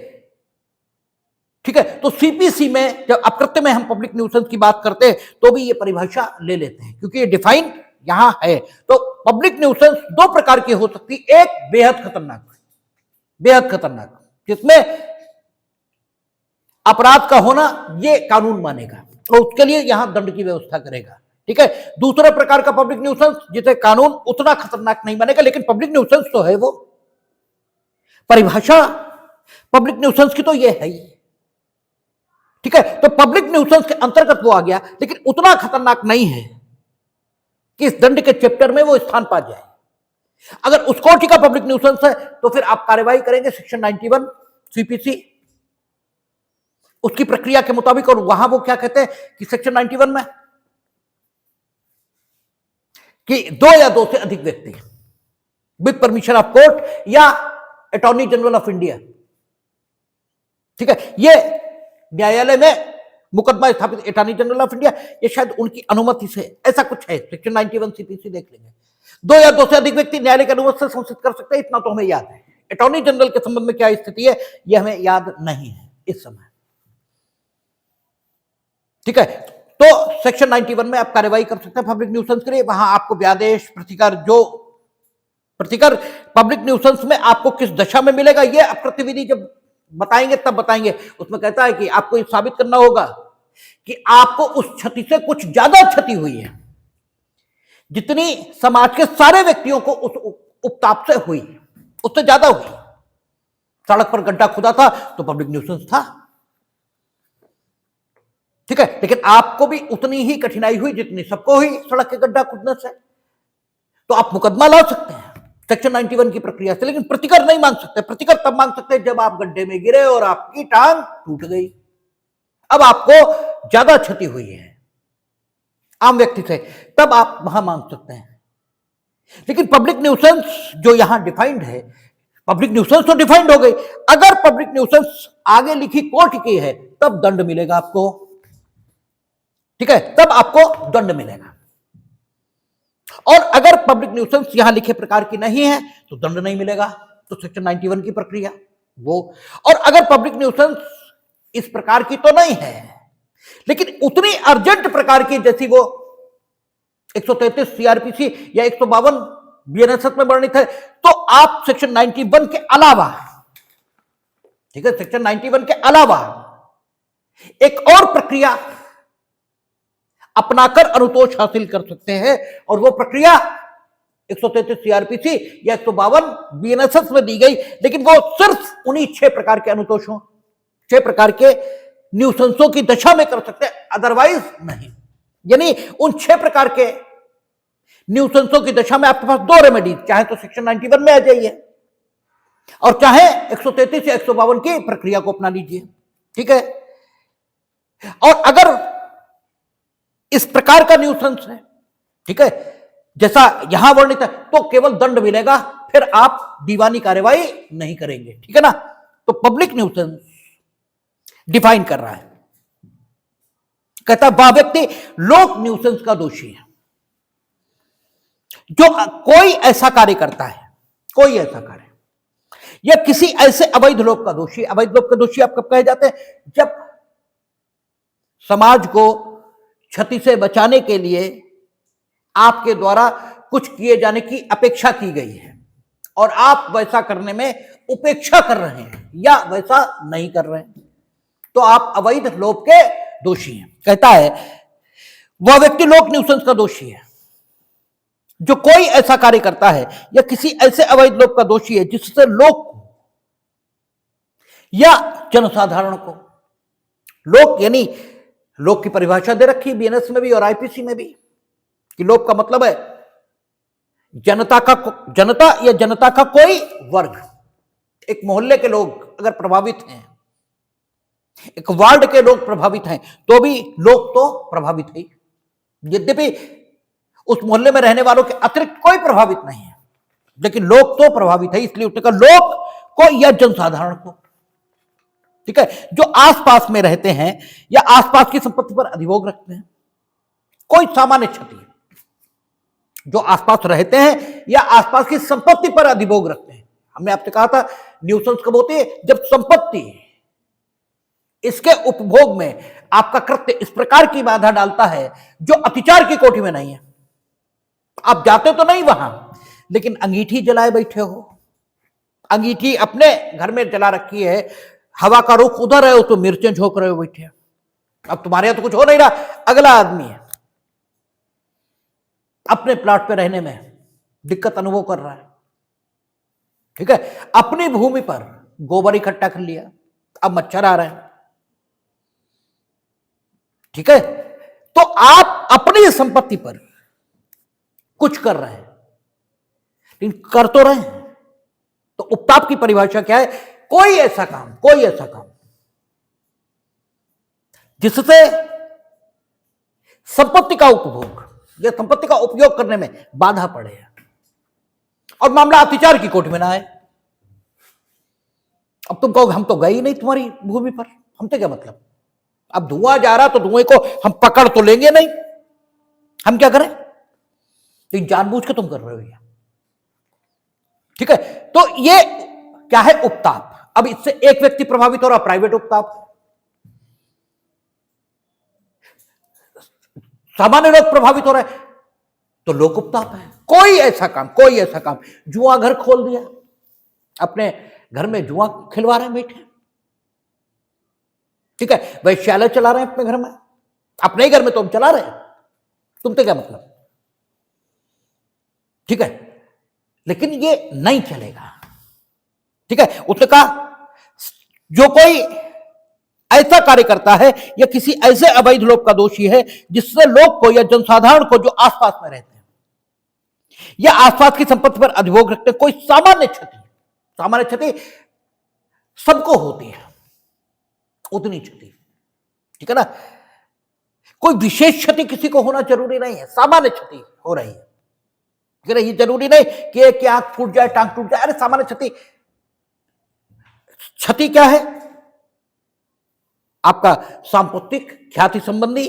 [SPEAKER 1] ठीक है, तो सीपीसी में जब अकृत्य में हम पब्लिक न्यूसेंस की बात करते हैं तो भी ये परिभाषा ले लेते हैं, क्योंकि ये डिफाइन यहां है। तो पब्लिक न्यूसेंस 2 प्रकार की हो सकती, एक बेहद खतरनाक, बेहद खतरनाक, जिसमें अपराध का होना ये कानून मानेगा और उसके लिए यहां दंड की व्यवस्था करेगा, ठीक है। दूसरे प्रकार का पब्लिक न्यूसेंस जिसे कानून उतना खतरनाक नहीं मानेगा, लेकिन पब्लिक न्यूसेंस तो है, वो परिभाषा पब्लिक न्यूसेंस की तो ये है ही, ठीक है। तो पब्लिक न्यूसेंस के अंतर्गत वो आ गया, लेकिन उतना खतरनाक नहीं है कि इस दंड के चैप्टर में वो स्थान पा जाए। अगर उस कोटि का पब्लिक न्यूसेंस है तो फिर आप कार्यवाही करेंगे सेक्शन 91 सीपीसी, उसकी प्रक्रिया के मुताबिक। और वहां वो क्या कहते हैं कि सेक्शन 91 में कि 2 या 2 से अधिक व्यक्ति विद परमिशन ऑफ कोर्ट या अटॉर्नी जनरल ऑफ इंडिया, ठीक है, ये न्यायालय में मुकदमा स्थापित अटॉर्नी जनरल ऑफ इंडिया, ये शायद उनकी अनुमति से, ऐसा कुछ है, सेक्शन 91 सीपीसी देख लेंगे। 2 या 2 से अधिक व्यक्ति न्यायालय की अनुमति से संसित कर सकते हैं, इतना तो हमें याद है। अटॉर्नी जनरल के संबंध में क्या स्थिति है ये हमें याद नहीं है इस समय, ठीक है। तो सेक्शन 91 में आप कार्यवाही कर सकते हैं पब्लिक न्यूसेंस के लिए। वहां आपको व्यादेश, प्रतिकर, जो प्रतिकर पब्लिक न्यूसेंस में आपको किस दशा में मिलेगा ये अकृत्य विधि जब बताएंगे तब बताएंगे। उसमें कहता है कि आपको ये साबित करना होगा कि आपको उस क्षति से कुछ ज्यादा क्षति हुई है जितनी समाज के सारे व्यक्तियों को उस उपताप से हुई, उससे ज्यादा हुई। सड़क पर गड्ढा खुदा था तो पब्लिक न्यूसेंस था, ठीक है, लेकिन आपको भी उतनी ही कठिनाई हुई जितनी सबको हुई सड़क के गड्ढा खुदने से, तो आप मुकदमा ला सकते हैं सेक्शन 91 की प्रक्रिया से, लेकिन प्रतिकर नहीं मांग सकते। प्रतिकर तब मांग सकते हैं जब आप गड्ढे में गिरे और आपकी टांग टूट गई, अब आपको ज्यादा क्षति हुई है आम व्यक्ति से, तब आप वहां मांग सकते हैं। लेकिन पब्लिक न्यूसेंस जो यहां डिफाइंड है, पब्लिक न्यूसेंस तो डिफाइंड हो गई। अगर पब्लिक न्यूसेंस आगे लिखी कोर्ट की है तब दंड मिलेगा आपको, ठीक है, तब आपको दंड मिलेगा। और अगर पब्लिक न्यूसेंस यहां लिखे प्रकार की नहीं है तो दंड नहीं मिलेगा। तो सेक्शन 91 की प्रक्रिया वो। और अगर पब्लिक न्यूसेंस इस प्रकार की तो नहीं है लेकिन उतनी अर्जेंट प्रकार की जैसी वो 133 सीआरपीसी या 152 बीएनएसएस में वर्णित है, तो आप सेक्शन 91 के अलावा, ठीक है, सेक्शन 91 के अलावा एक और प्रक्रिया अपनाकर अनुतोष हासिल कर सकते हैं। और वो प्रक्रिया 133 सीआरपीसी या 152 बीएनएसएस में दी गई, लेकिन वो सिर्फ उन्हीं 6 प्रकार के अनुतोषों, 6 प्रकार के न्यूसेंसों की दशा में कर सकते हैं, अदरवाइज नहीं। यानी उन 6 प्रकार के न्यूसेंसों की दशा में आपके पास 2 रेमेडी, चाहे तो सेक्शन 91 में आ जाइए और चाहे 133 या 152 की प्रक्रिया को अपना लीजिए, ठीक है। और अगर इस प्रकार का न्यूसेंस है, ठीक है, जैसा यहां वर्णित है, तो केवल दंड मिलेगा, फिर आप दीवानी कार्यवाही नहीं करेंगे, ठीक है ना। तो पब्लिक न्यूसेंस डिफाइन कर रहा है, कहता वह व्यक्ति लोक न्यूसेंस का दोषी है जो कोई ऐसा कार्य करता है, कोई ऐसा कार्य, या किसी ऐसे अवैध लोक का दोषी। अवैध लोक के दोषी आप कब कहे जाते हैं? जब समाज को क्षति से बचाने के लिए आपके द्वारा कुछ किए जाने की अपेक्षा की गई है और आप वैसा करने में उपेक्षा कर रहे हैं या वैसा नहीं कर रहे हैं, तो आप अवैध लोक के दोषी हैं। कहता है वह व्यक्ति लोक न्यूसेंस का दोषी है जो कोई ऐसा कार्य करता है या किसी ऐसे अवैध लोक का दोषी है जिससे लोक या जनसाधारण को, लोक यानी लोक की परिभाषा दे रखी बीएनएस में भी और आईपीसी में भी कि लोक का मतलब है जनता का, जनता या जनता का कोई वर्ग। एक मोहल्ले के लोग अगर प्रभावित हैं, एक वार्ड के लोग प्रभावित हैं, तो भी लोग तो प्रभावित है, यद्यपि उस मोहल्ले में रहने वालों के अतिरिक्त कोई प्रभावित नहीं है, लेकिन लोग तो प्रभावित है। इसलिए उसने कहा लोग को या जनसाधारण को, ठीक है, जो आसपास में रहते हैं या आसपास की संपत्ति पर अधिभोग रखते हैं। कोई सामान्य क्षति, जो आसपास रहते हैं या आसपास की संपत्ति पर अधिभोग रखते हैं। हमने आपसे कहा था न्यूसेंस कब होती है? जब संपत्ति इसके उपभोग में आपका कृत्य इस प्रकार की बाधा डालता है जो अतिचार की कोटि में नहीं है। आप जाते तो नहीं वहां, लेकिन अंगीठी जलाए बैठे हो, अंगीठी अपने घर में जला रखी है, हवा का रुख उधर है, तो मिर्चें झोंक रहे हो बैठे। अब तुम्हारे यहां तो कुछ हो नहीं रहा, अगला आदमी है अपने प्लॉट पे रहने में दिक्कत अनुभव कर रहा है, ठीक है, अपनी भूमि पर गोबर इकट्ठा कर लिया, अब मच्छर आ रहे हैं, ठीक है। तो आप अपनी संपत्ति पर कुछ कर रहे हैं, लेकिन कर तो रहे हैं। तो उपताप की परिभाषा क्या है? कोई ऐसा काम, कोई ऐसा काम जिससे संपत्ति का उपभोग या संपत्ति का उपयोग करने में बाधा पड़े और मामला अतिचार की कोटि में ना आए। अब तुम कहोगे हम तो गए ही नहीं तुम्हारी भूमि पर, हमसे क्या मतलब? अब धुआं जा रहा तो धुएं को हम पकड़ तो लेंगे नहीं, हम क्या करें? तो जानबूझ के तुम कर रहे हो ये, ठीक है। तो ये क्या है? उपताप। अब इससे एक व्यक्ति प्रभावित हो रहा, प्राइवेट उपताप। सामान्य लोग प्रभावित हो रहे तो लोक उपताप है। कोई ऐसा काम, कोई ऐसा काम, जुआ घर खोल दिया, अपने घर में जुआ खिलवा रहे हैं बैठे, ठीक है, वैश्यालय चला रहे हैं अपने घर में, अपने ही घर में तो हम चला रहे हैं, तुमसे क्या मतलब, ठीक है, लेकिन ये नहीं चलेगा, ठीक है। उसने कहा जो कोई ऐसा कार्य करता है या किसी ऐसे अवैध लोक का दोषी है जिससे लोग को या जनसाधारण को जो आसपास में रहते हैं या आसपास की संपत्ति पर अधिभोग रखते हैं कोई सामान्य क्षति, सामान्य क्षति सबको होती है, उतनी क्षति, ठीक है ना। कोई विशेष क्षति किसी को होना जरूरी नहीं है, सामान्य क्षति हो रही है, ये जरूरी नहीं कि एक आंख फूट जाए, टांग टूट जाए, अरे सामान्य क्षति क्षति क्या है? आपका सांपत्तिक ख्याति संबंधी,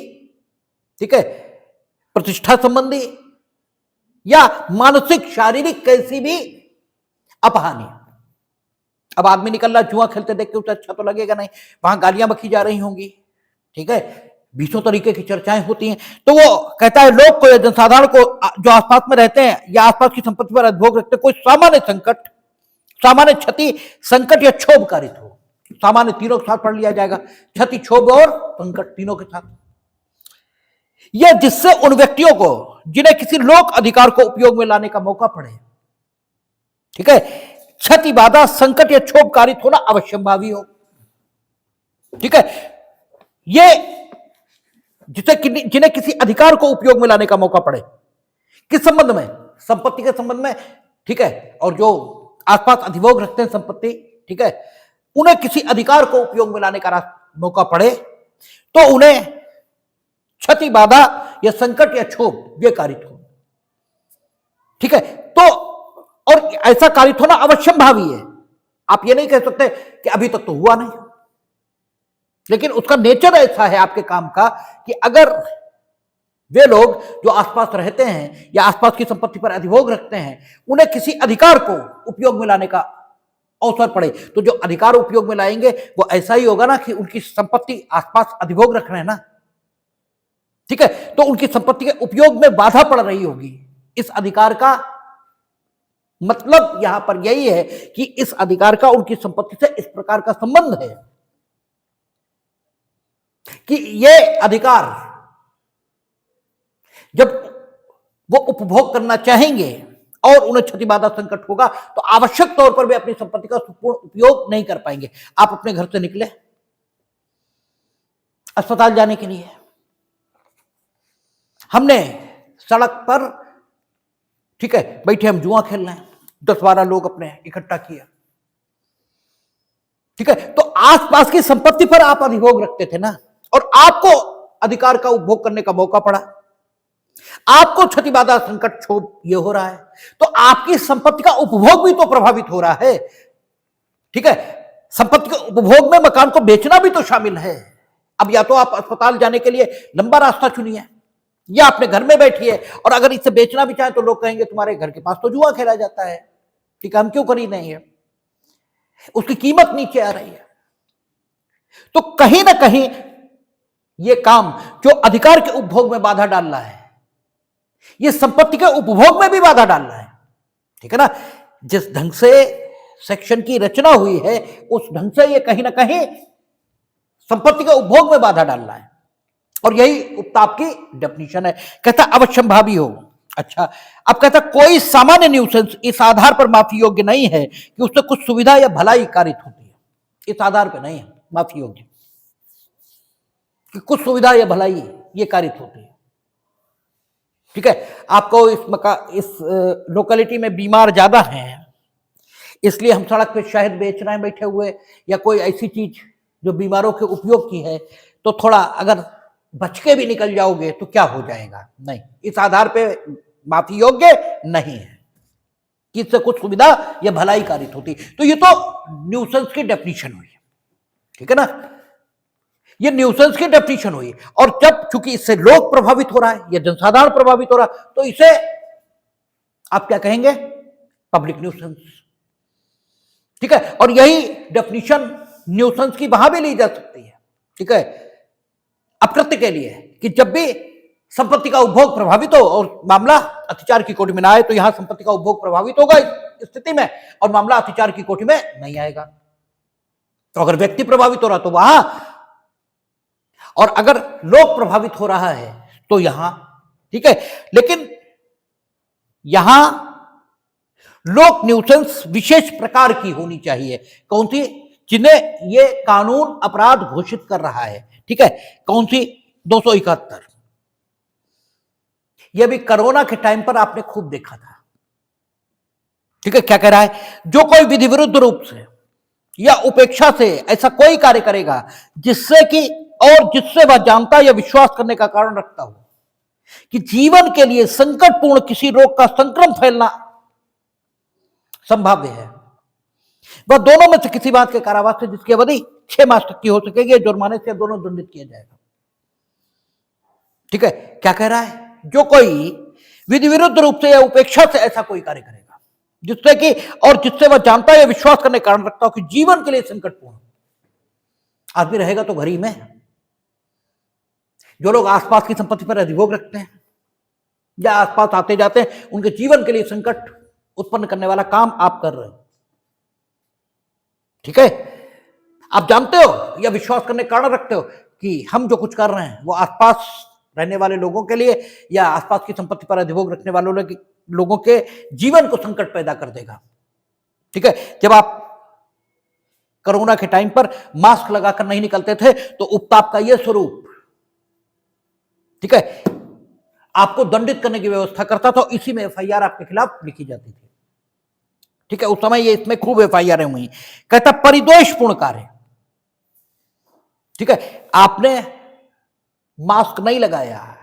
[SPEAKER 1] ठीक है, प्रतिष्ठा संबंधी, या मानसिक शारीरिक कैसी भी अपहानि। अब आदमी निकल रहा जुआ खेलते देख के उसे अच्छा तो लगेगा नहीं, वहां गालियां बकी जा रही होंगी, ठीक है, 20 तरीके की चर्चाएं होती हैं। तो वो कहता है लोग को या जनसाधारण को जो आसपास में रहते हैं या आसपास की संपत्ति पर अधिभोग रखते हैं, कोई सामान्य संकट, सामान्य क्षति, संकट या क्षोभ कारित हो। सामान्य तीनों के साथ पढ़ लिया जाएगा, क्षति, क्षोभ और संकट तीनों के साथ। यह जिससे उन व्यक्तियों को जिन्हें किसी लोक अधिकार को उपयोग में लाने का मौका पड़े, ठीक है, क्षति, बाधा, संकट या क्षोभ कारित होना अवश्यंभावी हो, ठीक है। ये जिन्हें किसी अधिकार को उपयोग में लाने का मौका पड़े, किस संबंध में? संपत्ति के संबंध में, ठीक है, और जो आसपास अधिभोग रखते हैं संपत्ति, ठीक है, उन्हें किसी अधिकार को उपयोग में लाने का मौका पड़े तो उन्हें क्षति, बाधा या संकट या क्षोभ ये कारित हो, ठीक है। तो और ऐसा कारित होना अवश्यंभावी है। आप ये नहीं कह सकते कि अभी तक तो हुआ नहीं, लेकिन उसका नेचर ऐसा है आपके काम का कि अगर वे लोग जो आसपास रहते हैं या आसपास की संपत्ति पर अधिभोग रखते हैं, उन्हें किसी अधिकार को उपयोग में लाने का अवसर पड़े, तो जो अधिकार उपयोग में लाएंगे वो ऐसा ही होगा ना कि उनकी संपत्ति आसपास अधिभोग रख रहे हैं ना, ठीक है, तो उनकी संपत्ति के उपयोग में बाधा पड़ रही होगी। इस अधिकार का मतलब यहां पर यही है कि इस अधिकार का उनकी संपत्ति से इस प्रकार का संबंध है कि यह अधिकार जब वो उपभोग करना चाहेंगे और उन्हें क्षति, बाधा, संकट होगा तो आवश्यक तौर पर वे अपनी संपत्ति का पूर्ण उपयोग नहीं कर पाएंगे। आप अपने घर से निकले अस्पताल जाने के लिए, हमने सड़क पर, ठीक है, बैठे हम जुआ खेल रहे हैं, 10-12 लोग अपने इकट्ठा किया, ठीक है, तो आसपास की संपत्ति पर आप अधिभोग रखते थे ना, और आपको अधिकार का उपभोग करने का मौका पड़ा, आपको क्षति, बाधा, संकट, क्षोभ ये हो रहा है, तो आपकी संपत्ति का उपभोग भी तो प्रभावित हो रहा है, ठीक है। संपत्ति के उपभोग में मकान को बेचना भी तो शामिल है। अब या तो आप अस्पताल जाने के लिए लंबा रास्ता चुनिए या अपने घर में बैठिए, और अगर इसे बेचना भी चाहे तो लोग कहेंगे तुम्हारे घर के पास तो जुआ खेला जाता है, ठीक है, हम क्यों खरीद नहीं है, उसकी कीमत नीचे आ रही है। तो कहीं ना कहीं यह काम जो अधिकार के उपभोग में बाधा डाल रहा है, यह संपत्ति के उपभोग में भी बाधा डाल रहा है, ठीक है ना। जिस ढंग से सेक्शन की रचना हुई है उस ढंग से यह कहीं ना कहीं संपत्ति के उपभोग में बाधा डाल रहा है, और यही उपताप की डेफिनेशन है। कहता अवश्यंभावी हो। अच्छा, अब कहता कोई सामान्य न्यूसेंस इस आधार पर माफी योग्य नहीं है कि उससे कुछ सुविधा या भलाई कारित होती है। इस आधार पर नहीं है माफी योग्य कि कुछ सुविधा या भलाई ये कारित होती है, ठीक है। आपको इस लोकेलिटी में बीमार ज्यादा हैं, इसलिए हम सड़क पे शहद बेच रहे हैं बैठे हुए, या कोई ऐसी चीज जो बीमारों के उपयोग की है, तो थोड़ा अगर बच के भी निकल जाओगे तो क्या हो जाएगा, नहीं, इस आधार पे माफी योग्य नहीं है कि इससे कुछ सुविधा या भलाई कारित होती। तो ये तो न्यूसेंस की डेफिनेशन हुई, ठीक है ना, ये न्यूसेंस की डेफिनेशन हुई। और जब चूंकि इससे लोग प्रभावित हो रहा है या जनसाधारण प्रभावित हो रहा है, तो इसे आप क्या कहेंगे, पब्लिक न्यूसेंस, ठीक है। और यही डेफिनेशन न्यूसेंस की वहां भी ली जा सकती है, ठीक है, अपकृत्य के लिए, कि जब भी संपत्ति का उपभोग प्रभावित हो और मामला अतिचार की कोटि में ना आए, तो यहां संपत्ति का उपभोग प्रभावित होगा इस स्थिति में, और मामला अतिचार की कोटि में नहीं आएगा। तो अगर व्यक्ति प्रभावित हो रहा तो वहां, और अगर लोग प्रभावित हो रहा है तो यहां, ठीक है। लेकिन यहां लोक न्यूसेंस विशेष प्रकार की होनी चाहिए। कौन सी? जिन्हें यह कानून अपराध घोषित कर रहा है, ठीक है। कौन सी? 271। यह भी कोरोना के टाइम पर आपने खूब देखा था, ठीक है। क्या कह रहा है? जो कोई विधि विरुद्ध रूप से या उपेक्षा से ऐसा कोई कार्य करेगा जिससे वह जानता या विश्वास करने का कारण रखता हो कि जीवन के लिए संकटपूर्ण किसी रोग का संक्रमण फैलना संभाव्य है, वह दोनों में से किसी बात के कारावास से जिसकी अवधि 6 मास तक की हो सकेगी, जुर्माने से दोनों दंडित किया जाएगा। ठीक है, क्या कह रहा है? जो कोई विधि विरुद्ध रूप से या उपेक्षा से ऐसा कोई कार्य करेगा जिससे कि और जिससे वह जानता है, विश्वास करने कारण रखता हो कि जीवन के लिए संकटपूर्ण आदमी रहेगा तो घर ही में। जो लोग आसपास की संपत्ति पर अधिभोग रखते हैं या आसपास आते जाते हैं, उनके जीवन के लिए संकट उत्पन्न करने वाला काम आप कर रहे हो। ठीक है, आप जानते हो या विश्वास करने कारण रखते हो कि हम जो कुछ कर रहे हैं वो आसपास रहने वाले लोगों के लिए या आसपास की संपत्ति पर अधिभोग रखने वालों लोगों के जीवन को संकट पैदा कर देगा। ठीक है, जब आप कोरोना के टाइम पर मास्क लगाकर नहीं निकलते थे तो उपताप का यह स्वरूप, ठीक है, आपको दंडित करने की व्यवस्था करता था। इसी में एफआईआर आपके खिलाफ लिखी जाती थी। ठीक है, उस समय ये इसमें खूब एफआईआर हुई। कहता परिद्वेषपूर्ण कार्य। ठीक है, आपने मास्क नहीं लगाया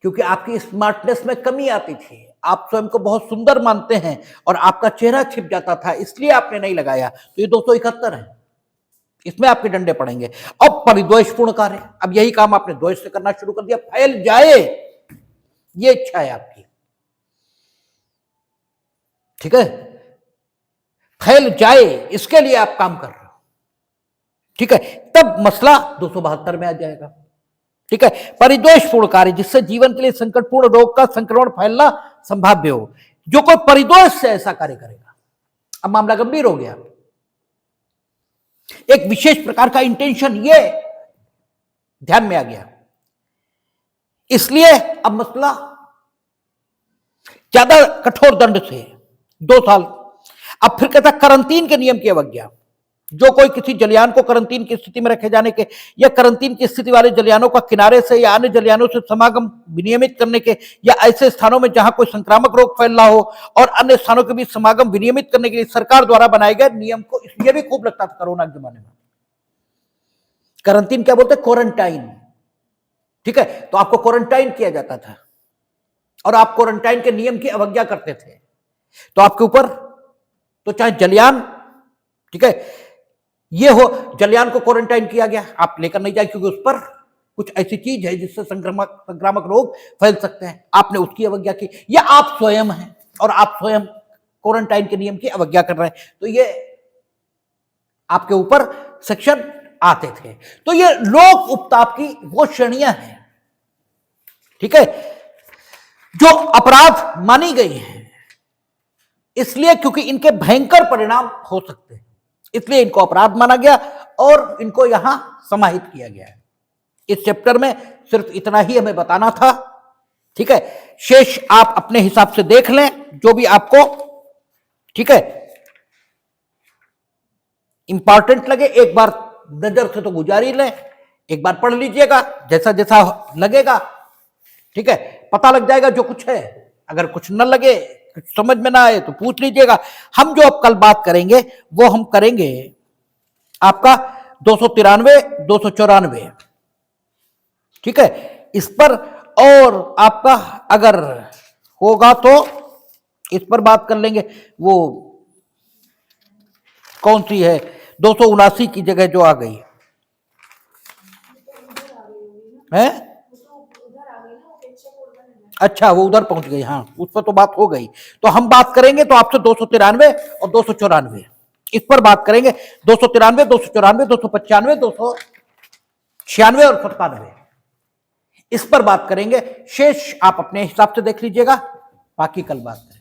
[SPEAKER 1] क्योंकि आपकी स्मार्टनेस में कमी आती थी, आप स्वयं को बहुत सुंदर मानते हैं और आपका चेहरा छिप जाता था, इसलिए आपने नहीं लगाया। तो ये 271 है, इसमें आपके डंडे पड़ेंगे। अब परिद्वेषपूर्ण कार्य, अब यही काम आपने द्वेष से करना शुरू कर दिया, फैल जाए ये इच्छा है आपकी। ठीक है, फैल जाए इसके लिए आप काम कर रहे हो। ठीक है, तब मसला 272 में आ जाएगा। ठीक है, परिद्वेषपूर्ण कार्य जिससे जीवन के लिए संकटपूर्ण रोग का संक्रमण फैलना संभाव्य हो। जो कोई परिद्वेष से ऐसा कार्य करेगा, अब मामला गंभीर हो गया। एक विशेष प्रकार का इंटेंशन ये ध्यान में आ गया, इसलिए अब मसला ज्यादा कठोर दंड से 2 साल। अब फिर कहता करंतीन के नियम की अवज्ञा। जो कोई किसी जलयान को करंतीन की स्थिति में रखे जाने के या करंतीन की स्थिति वाले जलयानों का किनारे से या अन्य जलयानों से समागम विनियमित करने के या ऐसे स्थानों में जहां कोई संक्रामक रोग फैल रहा हो और अन्य स्थानों के बीच समागम विनियमित करने के लिए सरकार द्वारा बनाए गए नियम को, इसलिए भी खूब लगता था कोरोना के जमाने में। करंतीन क्या बोलते? क्वारंटाइन। ठीक है, तो आपको क्वारंटाइन किया जाता था और आप क्वारंटाइन के नियम की अवज्ञा करते थे तो आपके ऊपर, तो चाहे जलयान, ठीक है, ये हो, जलयान को क्वारंटाइन किया गया, आप लेकर नहीं जाए क्योंकि उस पर कुछ ऐसी चीज है जिससे संक्रामक रोग फैल सकते हैं, आपने उसकी अवज्ञा की, या आप स्वयं हैं और आप स्वयं क्वारंटाइन के नियम की अवज्ञा कर रहे हैं, तो ये आपके ऊपर सेक्शन आते थे। तो ये लोक उपताप की वो श्रेणियां हैं, ठीक है, जो अपराध मानी गई हैं, इसलिए क्योंकि इनके भयंकर परिणाम हो सकते हैं, इसलिए इनको अपराध माना गया और इनको यहां समाहित किया गया है। इस चैप्टर में सिर्फ इतना ही हमें बताना था। ठीक है, शेष आप अपने हिसाब से देख लें जो भी आपको, ठीक है, इंपॉर्टेंट लगे। एक बार नजर से तो गुजार ही लें, एक बार पढ़ लीजिएगा, जैसा जैसा लगेगा, ठीक है, पता लग जाएगा जो कुछ है। अगर कुछ न लगे, कुछ समझ में ना आए तो पूछ लीजिएगा। हम जो अब कल बात करेंगे वो हम करेंगे आपका 293, 294, ठीक है, इस पर, और आपका अगर होगा तो इस पर बात कर लेंगे। वो कौन सी है 279 की जगह जो आ गई है, अच्छा वो उधर पहुंच गई, हाँ उस पर तो बात हो गई। तो हम बात करेंगे तो आपसे 293 और 294 इस पर बात करेंगे। 293, 294, 295, 296 और 97 इस पर बात करेंगे। शेष आप अपने हिसाब से देख लीजिएगा, बाकी कल बात करेंगे।